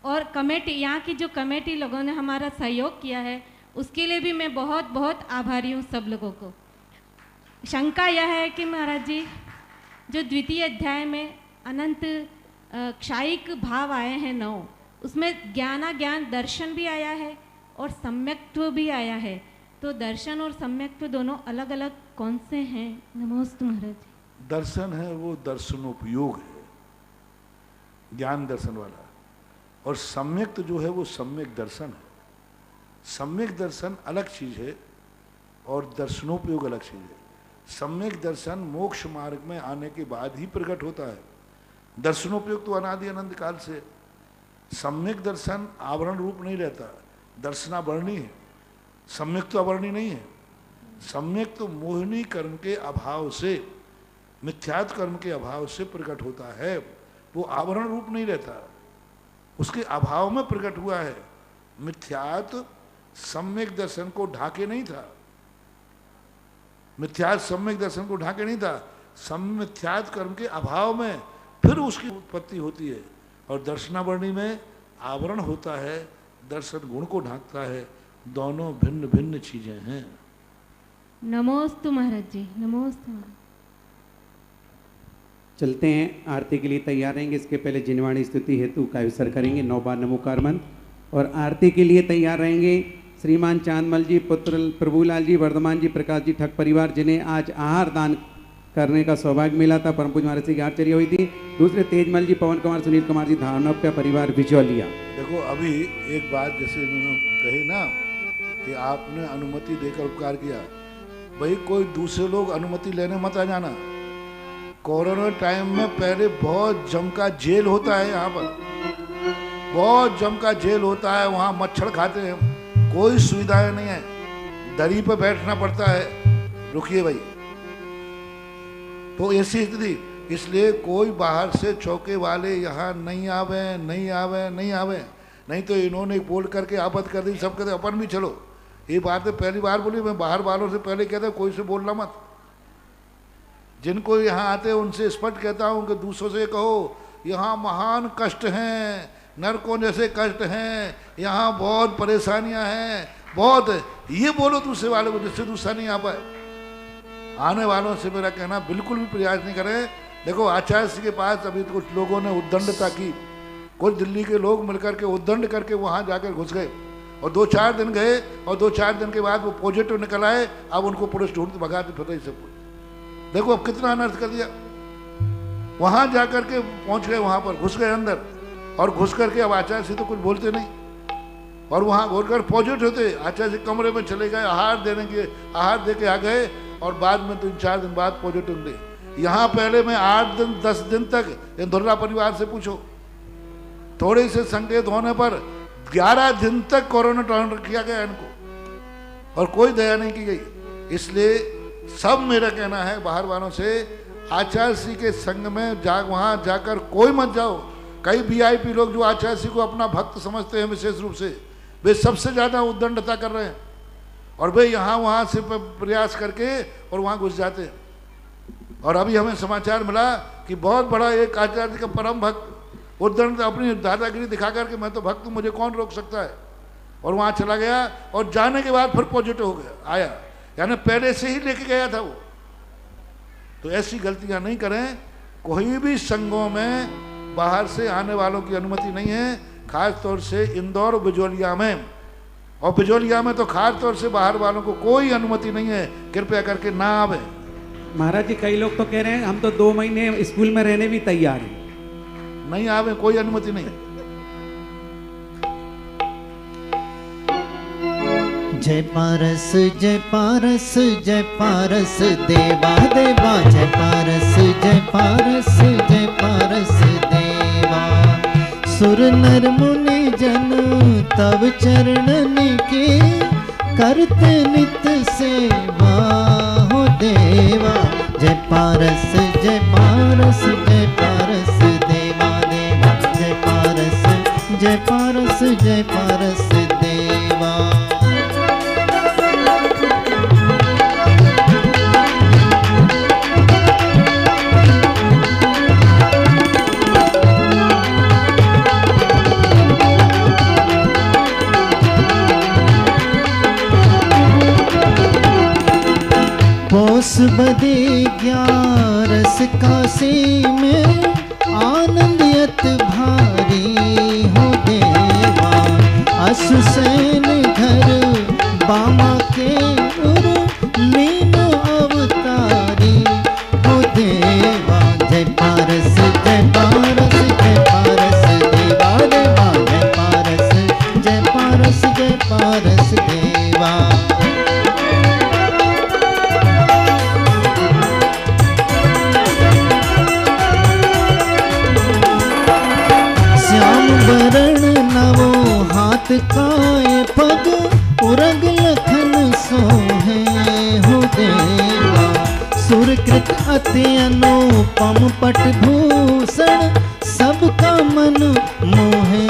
और कमेटी, यहाँ की जो कमेटी लोगों ने हमारा सहयोग किया है उसके लिए भी मैं बहुत बहुत आभारी हूँ सब लोगों को। शंका यह है कि महाराज जी, जो द्वितीय अध्याय में अनंत क्षायिक भाव आए हैं 9, उसमें ज्ञान दर्शन भी आया है और सम्यक्त्व भी आया है, तो दर्शन और सम्यक्त्व दोनों अलग अलग कौन से हैं? नमोस्तु महाराज जी। दर्शन है वो दर्शनोपयोग है, ज्ञान दर्शन वाला, और सम्यक्त जो है वो सम्यक दर्शन है। सम्यक दर्शन अलग चीज है और दर्शनोपयोग अलग चीज है। सम्यक दर्शन मोक्ष मार्ग में आने के बाद ही प्रकट होता है, दर्शनोपयोग तो अनादि अनंत काल से। सम्यक दर्शन आवरण रूप नहीं रहता, दर्शनावरणी है, सम्यक तो अवर्णी नहीं है। सम्यक तो मोहिनी कर्म के अभाव से, मिथ्यात्व कर्म के अभाव से प्रकट होता है, वो आवरण रूप नहीं रहता, उसके अभाव में प्रकट हुआ है। मिथ्यात्व सम्यक दर्शन को ढाके नहीं था, मिथ्यात्व सम्यक दर्शन को ढाके नहीं था, मिथ्यात्व कर्म के अभाव में फिर उसकी उत्पत्ति होती है। और दर्शनावरणी में आवरण होता है, दर्शन गुण को ढांकता है, दोनों भिन्न भिन्न चीजें हैं। नमोस्तु महाराज जी, नमोस्तु। चलते हैं, आरती के लिए तैयार रहेंगे। इसके पहले जिनवाणी स्तुति हेतु का अवसर करेंगे 9 बार नमोकार मंत्र। और आरती के लिए तैयार रहेंगे श्रीमान चांदमल जी, पुत्र प्रभुलाल जी, वर्धमान जी, प्रकाश जी ठग परिवार, जिन्हें आज आहार दान करने का सौभाग्य मिला था। परम पूज्य महाराज जी की आचर्य हुई थी। दूसरे तेजमल जी, पवन कुमार, सुनील कुमार जी, धारणप्य परिवार बिचौलिया। देखो अभी एक बात जैसे कही ना कि आपने अनुमति देकर उपकार किया, भाई कोई दूसरे लोग अनुमति लेने मत आ जाना। कोरोना टाइम में पहले बहुत जम का जेल होता है, यहाँ पर बहुत जम का जेल होता है, वहाँ मच्छर खाते हैं, कोई सुविधाएं नहीं है, दरी पर बैठना पड़ता है। रुकिए भाई, तो ऐसी स्थिति, इसलिए कोई बाहर से चौके वाले यहाँ नहीं आवे, नहीं आवे, नहीं आवे। नहीं तो इन्होंने बोल करके आपत कर दी, सब कहते अपन भी चलो। ये बात है पहली बार बोली, मैं बाहर वालों से पहले कहता कोई से बोलना मत। जिनको यहाँ आते हैं उनसे स्पष्ट कहता हूँ कि दूसरों से कहो यहाँ महान कष्ट हैं, नरकों जैसे कष्ट हैं, यहाँ बहुत परेशानियाँ हैं, बहुत। ये बोलो दूसरे वाले को, जिससे दूसरा नहीं आ पाए। आने वालों से मेरा कहना बिल्कुल भी प्रयास नहीं करें। देखो आचार्य जी के पास अभी तो कुछ लोगों ने उद्दंडता की, कुछ दिल्ली के लोग मिलकर के उद्दंड करके वहाँ जाकर घुस गए और 2-4 दिन गए और 2-4 दिन के बाद वो पॉजिटिव निकल आए। अब उनको पुलिस ढूंढ भगाते फिर सब कुछ। देखो अब कितना अनर्थ कर दिया। वहाँ जाकर के पहुँच गए, वहाँ पर घुस गए अंदर और घुस करके अब आचार्य जी तो कुछ बोलते नहीं और वहाँ घुसकर पॉजिटिव होते। आचार्य जी कमरे में चले गए, आहार देने के आहार दे के आ गए और बाद में 3-4 दिन बाद पॉजिटिव मिले। यहाँ पहले में 8 दिन 10 दिन तक इंदुर्रा परिवार से पूछो, थोड़े से संकेत होने पर 11 दिन तक कोरोना ट्रांसफर किया गया इनको और कोई दया नहीं की गई। इसलिए सब मेरा कहना है बाहर वालों से, आचार्य श्री के संग में वहाँ जाकर कोई मत जाओ। कई वीआईपी लोग जो आचार्य श्री को अपना भक्त समझते हैं विशेष रूप से, वे सबसे ज़्यादा उद्दंडता कर रहे हैं और वे यहाँ वहाँ से प्रयास करके और वहाँ घुस जाते हैं। और अभी हमें समाचार मिला कि बहुत बड़ा एक आचार्य का परम भक्त उद्दंड अपनी दादागिरी दिखा करके मैं तो भक्त हूँ, मुझे कौन रोक सकता है, और वहाँ चला गया और जाने के बाद फिर पॉजिटिव हो गया आया, यानी पहले से ही लेके गया था वो। तो ऐसी गलतियाँ नहीं करें। कोई भी संघों में बाहर से आने वालों की अनुमति नहीं है, खास तौर से इंदौर बिजोलिया में, और बिजोलिया में तो खास तौर से बाहर वालों को कोई अनुमति नहीं है, कृपया करके ना आवे। महाराज जी कई लोग तो कह रहे हैं हम तो 2 महीने स्कूल में रहने भी तैयार हैं, नहीं आवे, कोई अनुमति नहीं। जय पारस जय पारस जय पारस देवा देवा, जय पारस जय पारस जय पारस देवा। सुर नर मुनि जन तब चरणन के करते नित सेवा हो देवा। जय पारस जय पारस जय पारस देवा देवा, जय पारस जय पारस जय पारस देवा। पोस बदे 11 काशी में आनंदियत भारी हो देवा। अशुसैन घर बामा के उर लीन अवतारी हो देवा। जय पारस जय पारस जय पारस देवा देवा, जय पारस जय पारस जय पारस देवा। वरण नवो हाथ काय पग उरग लखन सोहे हो देवा। सुरकृत अति अनुपम पट भूषण सबका मन मोहे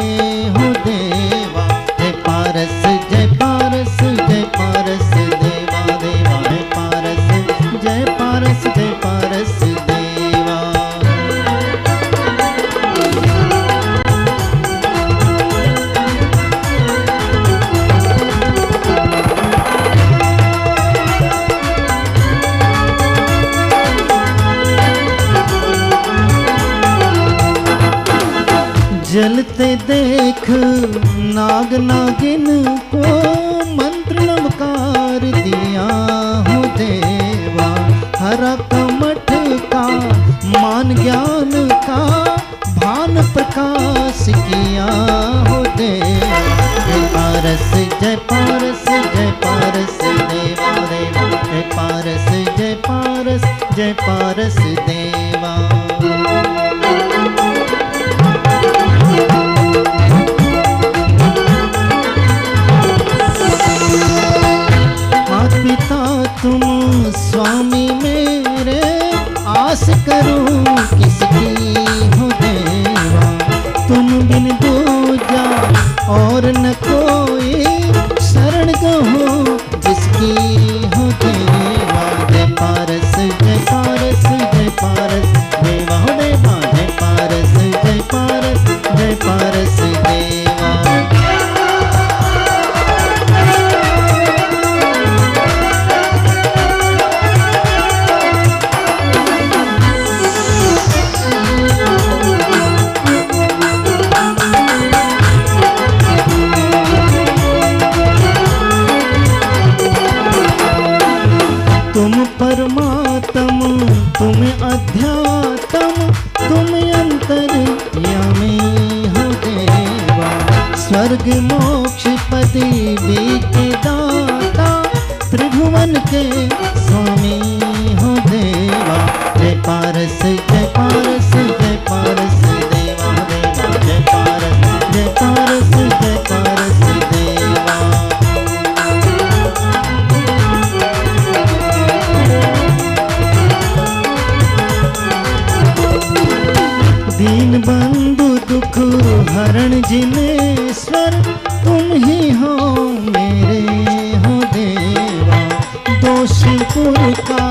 हो देवा। जय पारस जय पारस जय पारस देवा देवा, जय पारस जय पारस जय पारस देवा। जलते देख नाग नागिन को मंत्र नमकार दिया हो देवा। हरा कमठ का मान ज्ञान का भान प्रकाश किया हो देवा। जय पारस जय पारस जय पारस देवा देवा, जय पारस जय पारस जय पारस देवा। पिता तुम स्वामी मेरे आस स्वर्ग मोक्ष पति भी के दाता, त्रिभुवन के स्वामी हो देवा। जय पारस जय पारस जय पारस देवा देवा, जय पारस जय पारस जय पारस देवा। दीन बंधु दुख हरण जिनेश्वर, तुम ही हो मेरे हो देवा। दोषपुर का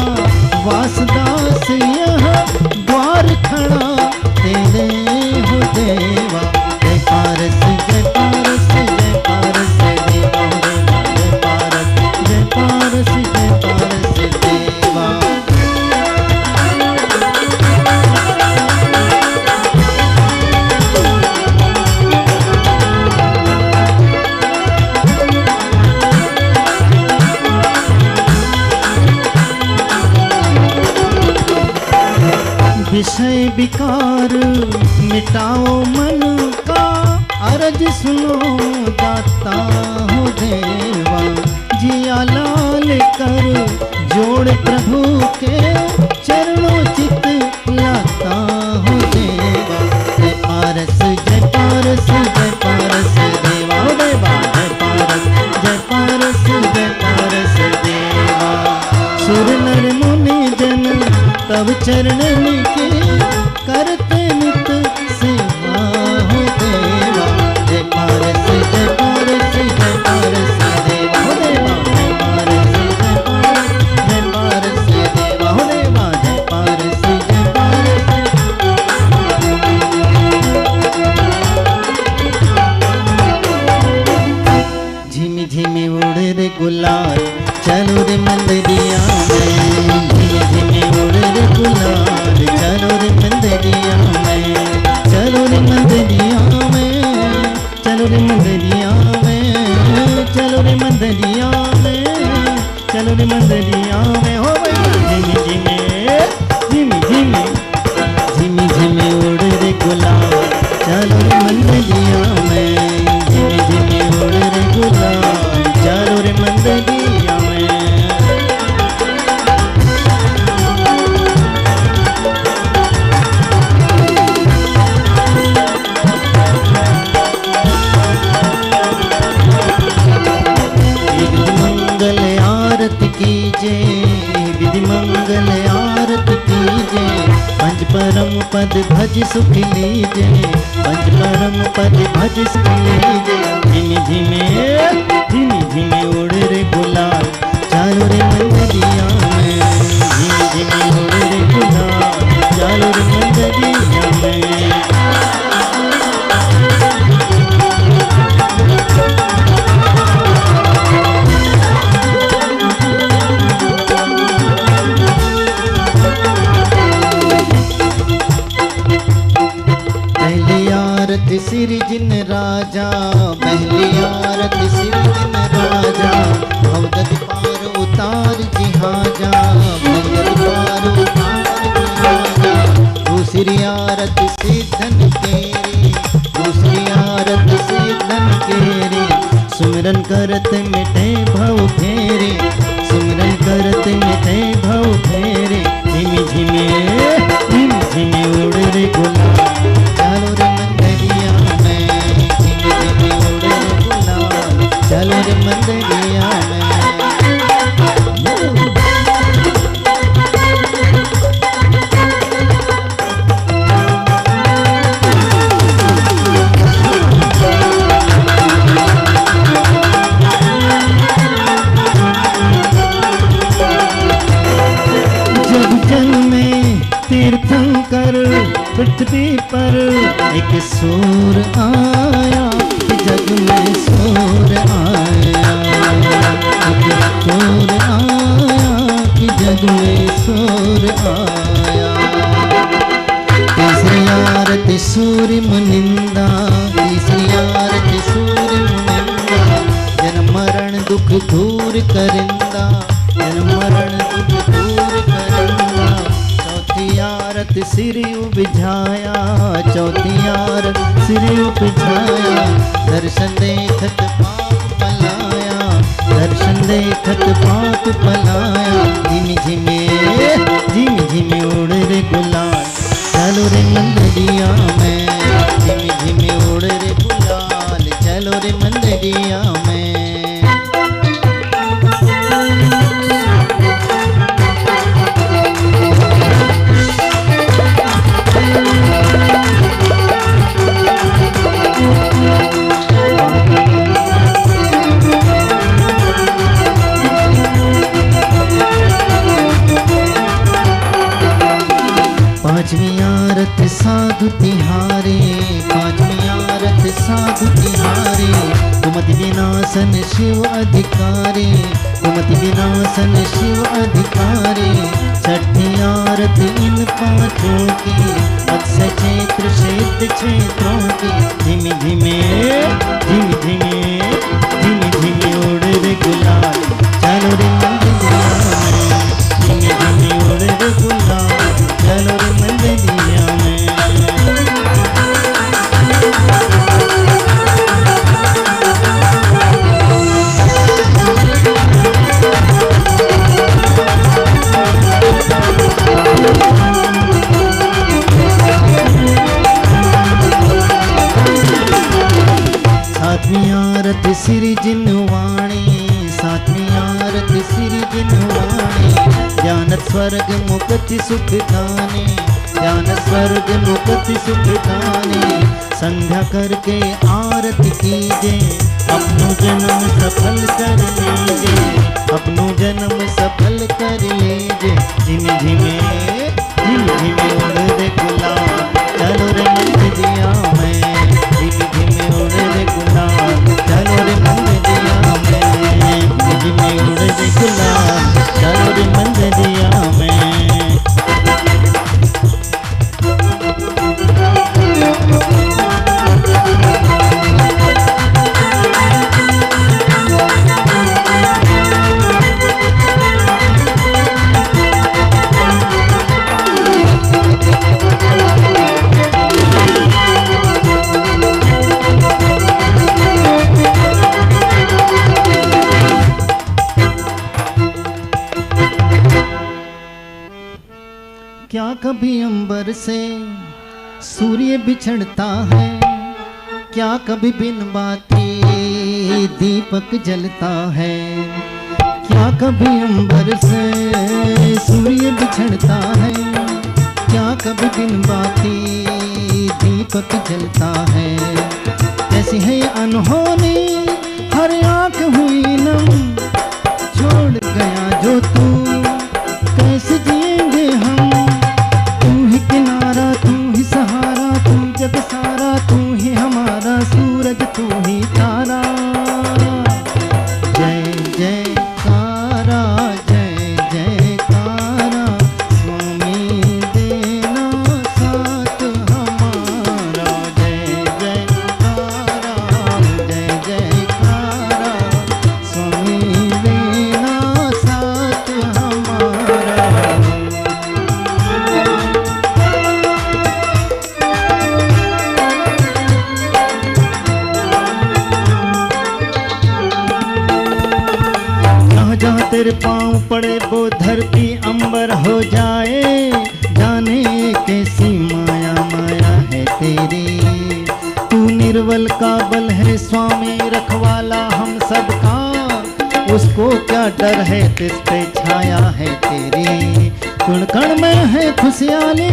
वासदास यहाँ द्वार खड़ा तेरे हो देवा। जय पारस जय पारस जय पारस देवा देवा, जय पारस जय पारस जय पारस देवा। विषय विकार मिटाओ मन का, अरज सुनो दाता हो देवा। जिया लाल कर जोड़ प्रभु के चरणों चित लाता हो देवा। जय पारस जय पारस जय पारस देवा देवा, जय पारस जय पारस जय पारस देवा। सुर नर मुनि जन तब चरणन की करते नित सेवा हो देवा। जय पारस जय पारस जय पारस देवा हो देवा, जय पारस जय पारस देवा हो देवा, जय पारस जय पारस। झिमी झिमी उड़ रे गुलाल, चलो रे मंदिरिया में। झिमी झिमी उड़ रे गुलाल, चलो रे मंदिरिया में। चलो रे मंदिरिया में, चलो रे मंदिरिया में, चलो रे मंदिरिया में, चलो रे मंदिरिया में हो भैया। झिमी झिमी झिमी झिमी झिमी झिमी उड़ रे गुलाल, चलो रे मंदिरिया में। झिमी झिमी उड़ रे गुलाल, चलो रे मंदिरिया में। मंगल आरती कीजे, विधि मंगल आरती कीजे। पंच परम पद भज सुख लीजे, पंच परम पद भज सुख लीजे। झिमी झिमी झिमी झिमी उड़ रे गुलाल, चालो रे मंदिरिया में। झिमी झिमी उड़ रे गुलाल, चालो रे मंदिरिया में। आरती सिर जिन राजा, पहली आरती सिर जिन राजा। भवगत पार उतार जिहाजा, भवगत पार उतार जिहाजा। दूसरी आरती सिद्धन केरी, दूसरी आरती सिद्धन केरी। सुमिरन करत मिटे भव फेरे, सुमिरन करत मिटे भव फेरे। झिमी झिमी झिमी झिमी उड़ रे गुलाल, चलो रे मंदिरिया में। झिमी झिमी उड़ रे गुलाल, चलो रे मंदिरिया में। तीर्थंकर पृथ्वी पर एक सूर आया, जग में सूर आया। एक सूर आया कि जग में सूर आया। तीसरी आरती सूर्य मुनिंदा, तीसरी आरती सूर्य मुनिंदा। जन्म मरण दुख दूर करिंदा, जन्म मरण दुख दूर करिंदा। चौथी आरती आरत सिर उपझाया, चौथी आरत सिर उपझाया, दर्शन देखत पाप पलाया, दर्शन देखत पाप पलाया। झिम झिमे उड़ रे गुलाल, चलो रे मंदिरिया में, झिम झिमे उड़ रे गुलाल, चलो रे मंदिरिया में। पांचवी आरत साधु तिहारे, पांचवी आरत साधु तिहारे, कुमति विनाशन शिव अधिकारी, कुमति विनाशन शिव अधिकारी। छठी आरत इन पांचों की, मत्स्य क्षेत्र सिद्ध क्षेत्रों की। झिम झिमे उड़ रे गुलाल, चलो रे मंदिरिया में, झिम झिमे उड़ रे गुलाल, चलो रे मंदिरिया में। सातवीं आरत श्री जिनवाणी, सातवीं आरत श्री जिनवाणी। ज्ञान स्वर्ग मुक्ति सुख दाने, ज्ञान स्वर्ग मुक्ति सुख दाने। संध्या करके आरती कीजे, अपनो जन्म सफल कर लीजे, अपनो जन्म सफल कर लीजे। झिम झिमे उड़ रे गुलाल, चलो रे मंदिरिया में, झिम झिमे उड़ रे गुलाल, चलो रे मंदिरिया में, झिम उड़ रे गुलाल, चलो रे मंदिरिया में। क्या कभी अंबर से सूर्य बिछड़ता है, क्या कभी बिन बाती दीपक जलता है। क्या कभी अंबर से सूर्य बिछड़ता है, क्या कभी बिन बाती दीपक जलता है। ऐसी है ये अनहोनी हर आँख हुई नम, छोड़ गया जो तू कैसे जिएंगे हम। तू ही किनारा, तू ही सहारा, तू जग सारा, तू ही हमारा सूरज, तू ही तारा। जय जयकारा, जय जयकारा, स्वामी देना साथ हमारा। जय जयकारा, जय जयकारा, स्वामी देना साथ हमारा। जहाँ तेरे पाँव पड़े वो धरती अंबर हो जाए। जाने कैसी माया माया है तेरी, तू निर्बल का बल है स्वामी रखवाला हम सबका। उसको क्या डर है, तिस पे छाया है तेरी। कण कण में है खुशहाली,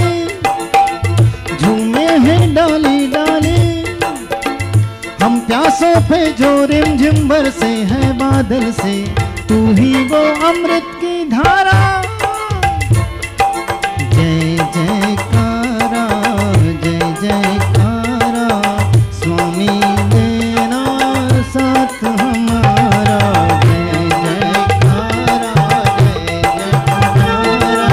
झूमे हैं डाली डाली। हम प्यासों पे जो रिमझिम बरसे हैं बादल से, तू ही वो अमृत की धारा। जय जयकारा, जय जयकारा, स्वामी देना साथ हमारा। जय जयकारा, जय जयकारा,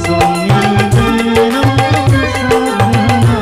स्वामी देना साथ हमारा।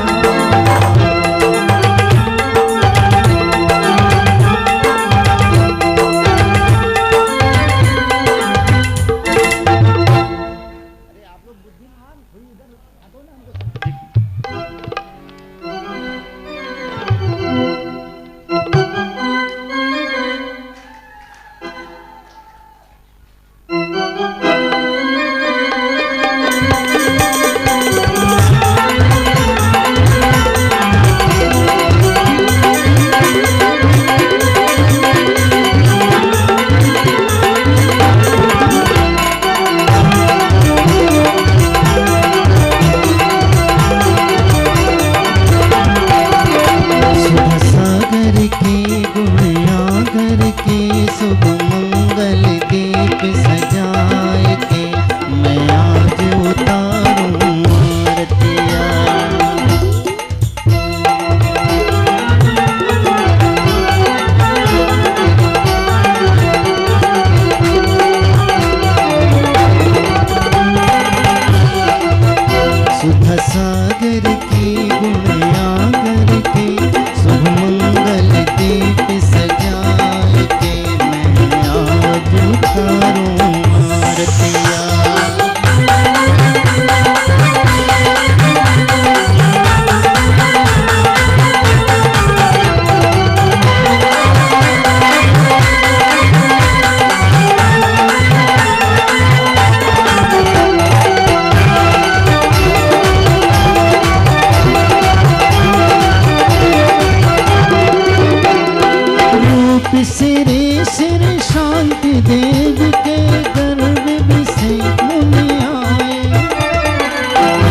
श्री श्री शांति देव के गर्भ से मुनि आए,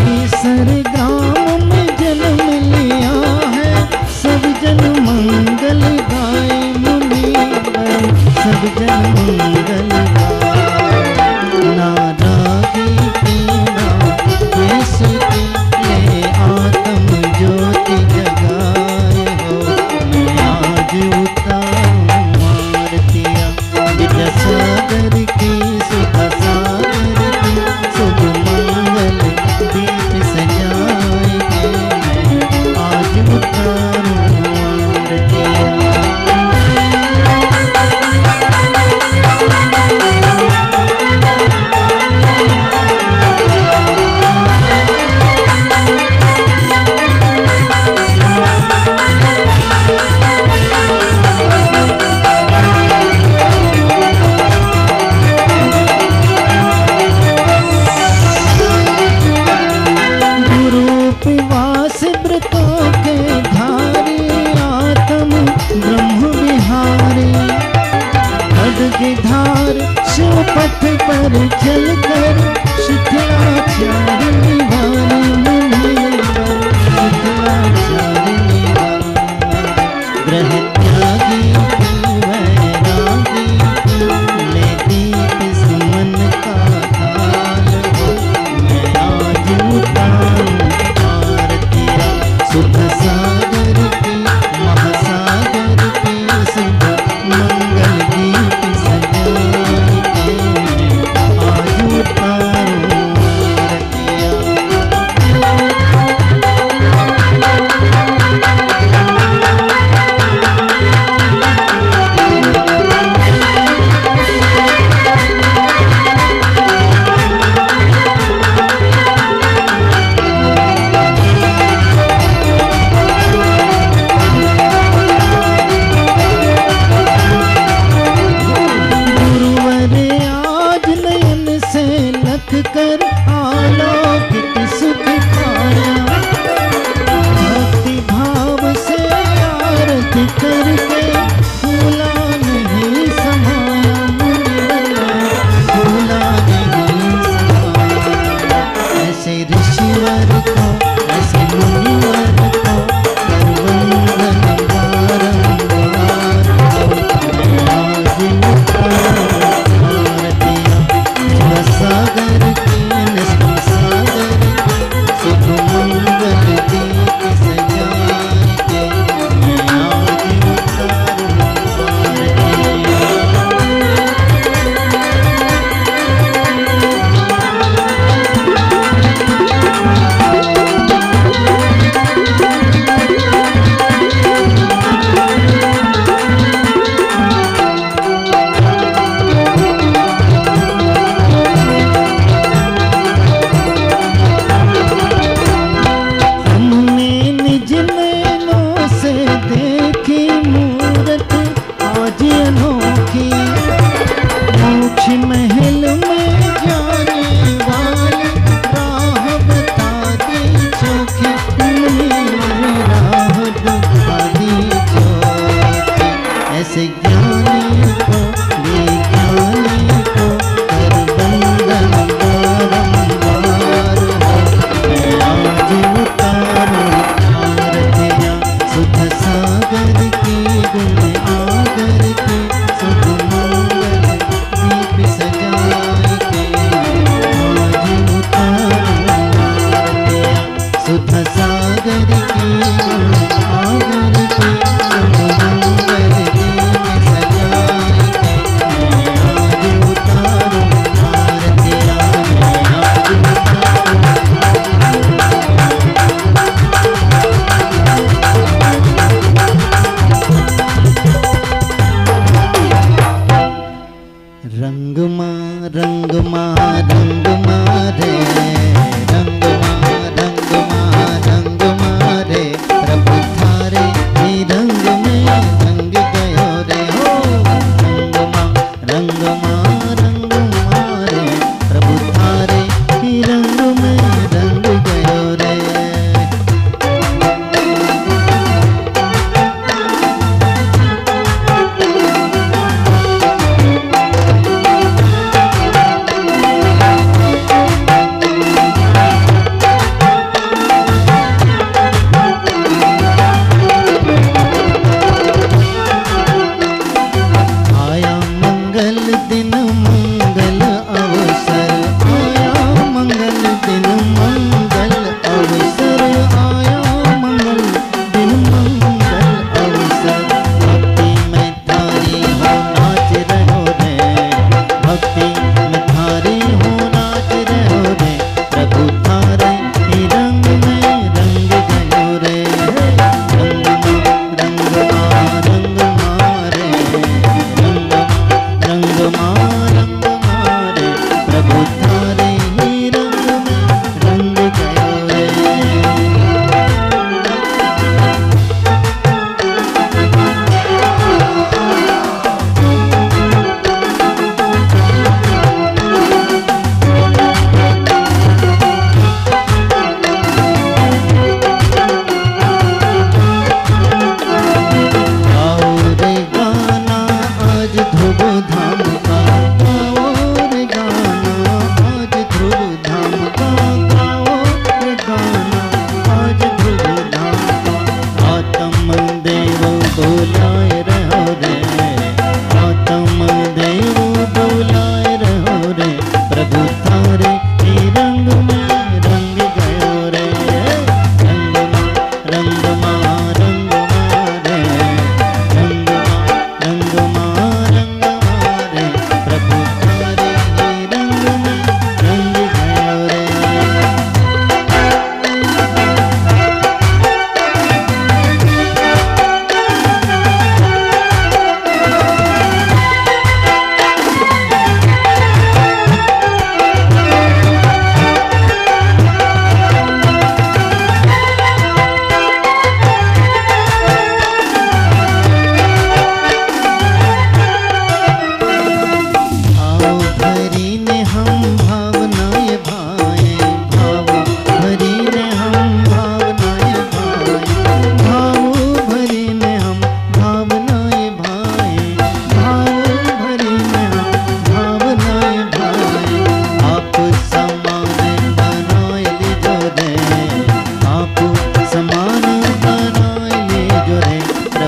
केसर ग्राम में जन्म लिया है, सब जन मंगल गाए मुनिवर, सब जन मंगल गाए। नारागी पीना केश की ले आत्म ज्योति जगाए हो, मैं आज उतारूं आरतियाँ विद्यासागर की, सुधा सागर की, शुभ मंगल दीप सजाएंगे, मैं आज उतारूं आरतियाँ। उपवास व्रतों के धारी, आत्म ब्रह्म विहारी, खड्गधार शिवपथ पर चलकर शिथिलाचार्य निवारी मुनिवर, शिथिलाचार्य निवारी। ग्रह त्यागी की वैरागी की, ले दीप सुमन का थाल हो, मैं आज उतारूं सुख सागर की, महासागर की, शुभ मंगल दीप सजाएंगे, आज उतारूं आरतियाँ। कर अलौकिक सुख पाया, भक्ति भाव से आरती करके फूला नहीं समाया मुनिवर, फूला नहीं समाया। ऐसे ऋषिवर को, ऐसे मुनिवर को कर वंदन बारंबार, आज उतारूं आरतियाँ सागर की, निष्ठा सागर की, शुभ मंगल दीप सजाएंगे, मैं आज उतारूं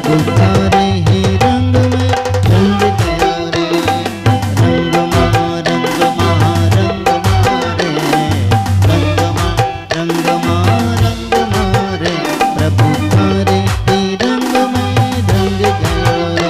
प्रभु थारे ही रंग में रंग गया रे। रंग मा रंग मा रंग मारे, रंग मा रंग मारे, प्रभु थारे ही रंग में रंग गया रे।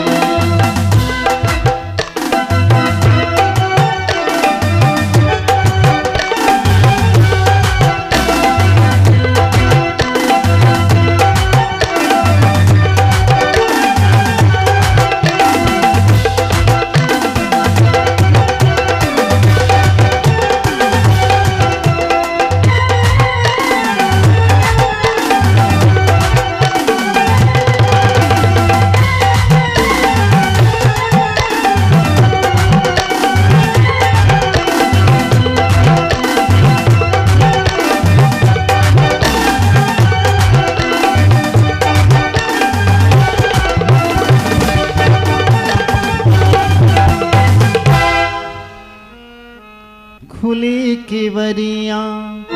खुली किवरियाँ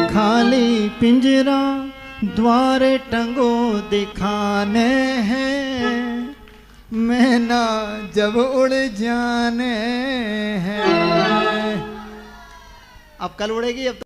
खाली पिंजरा, द्वार टंगो दिखाने हैं, मैना जब उड़ जाने हैं। अब कल उड़ेगी अब तो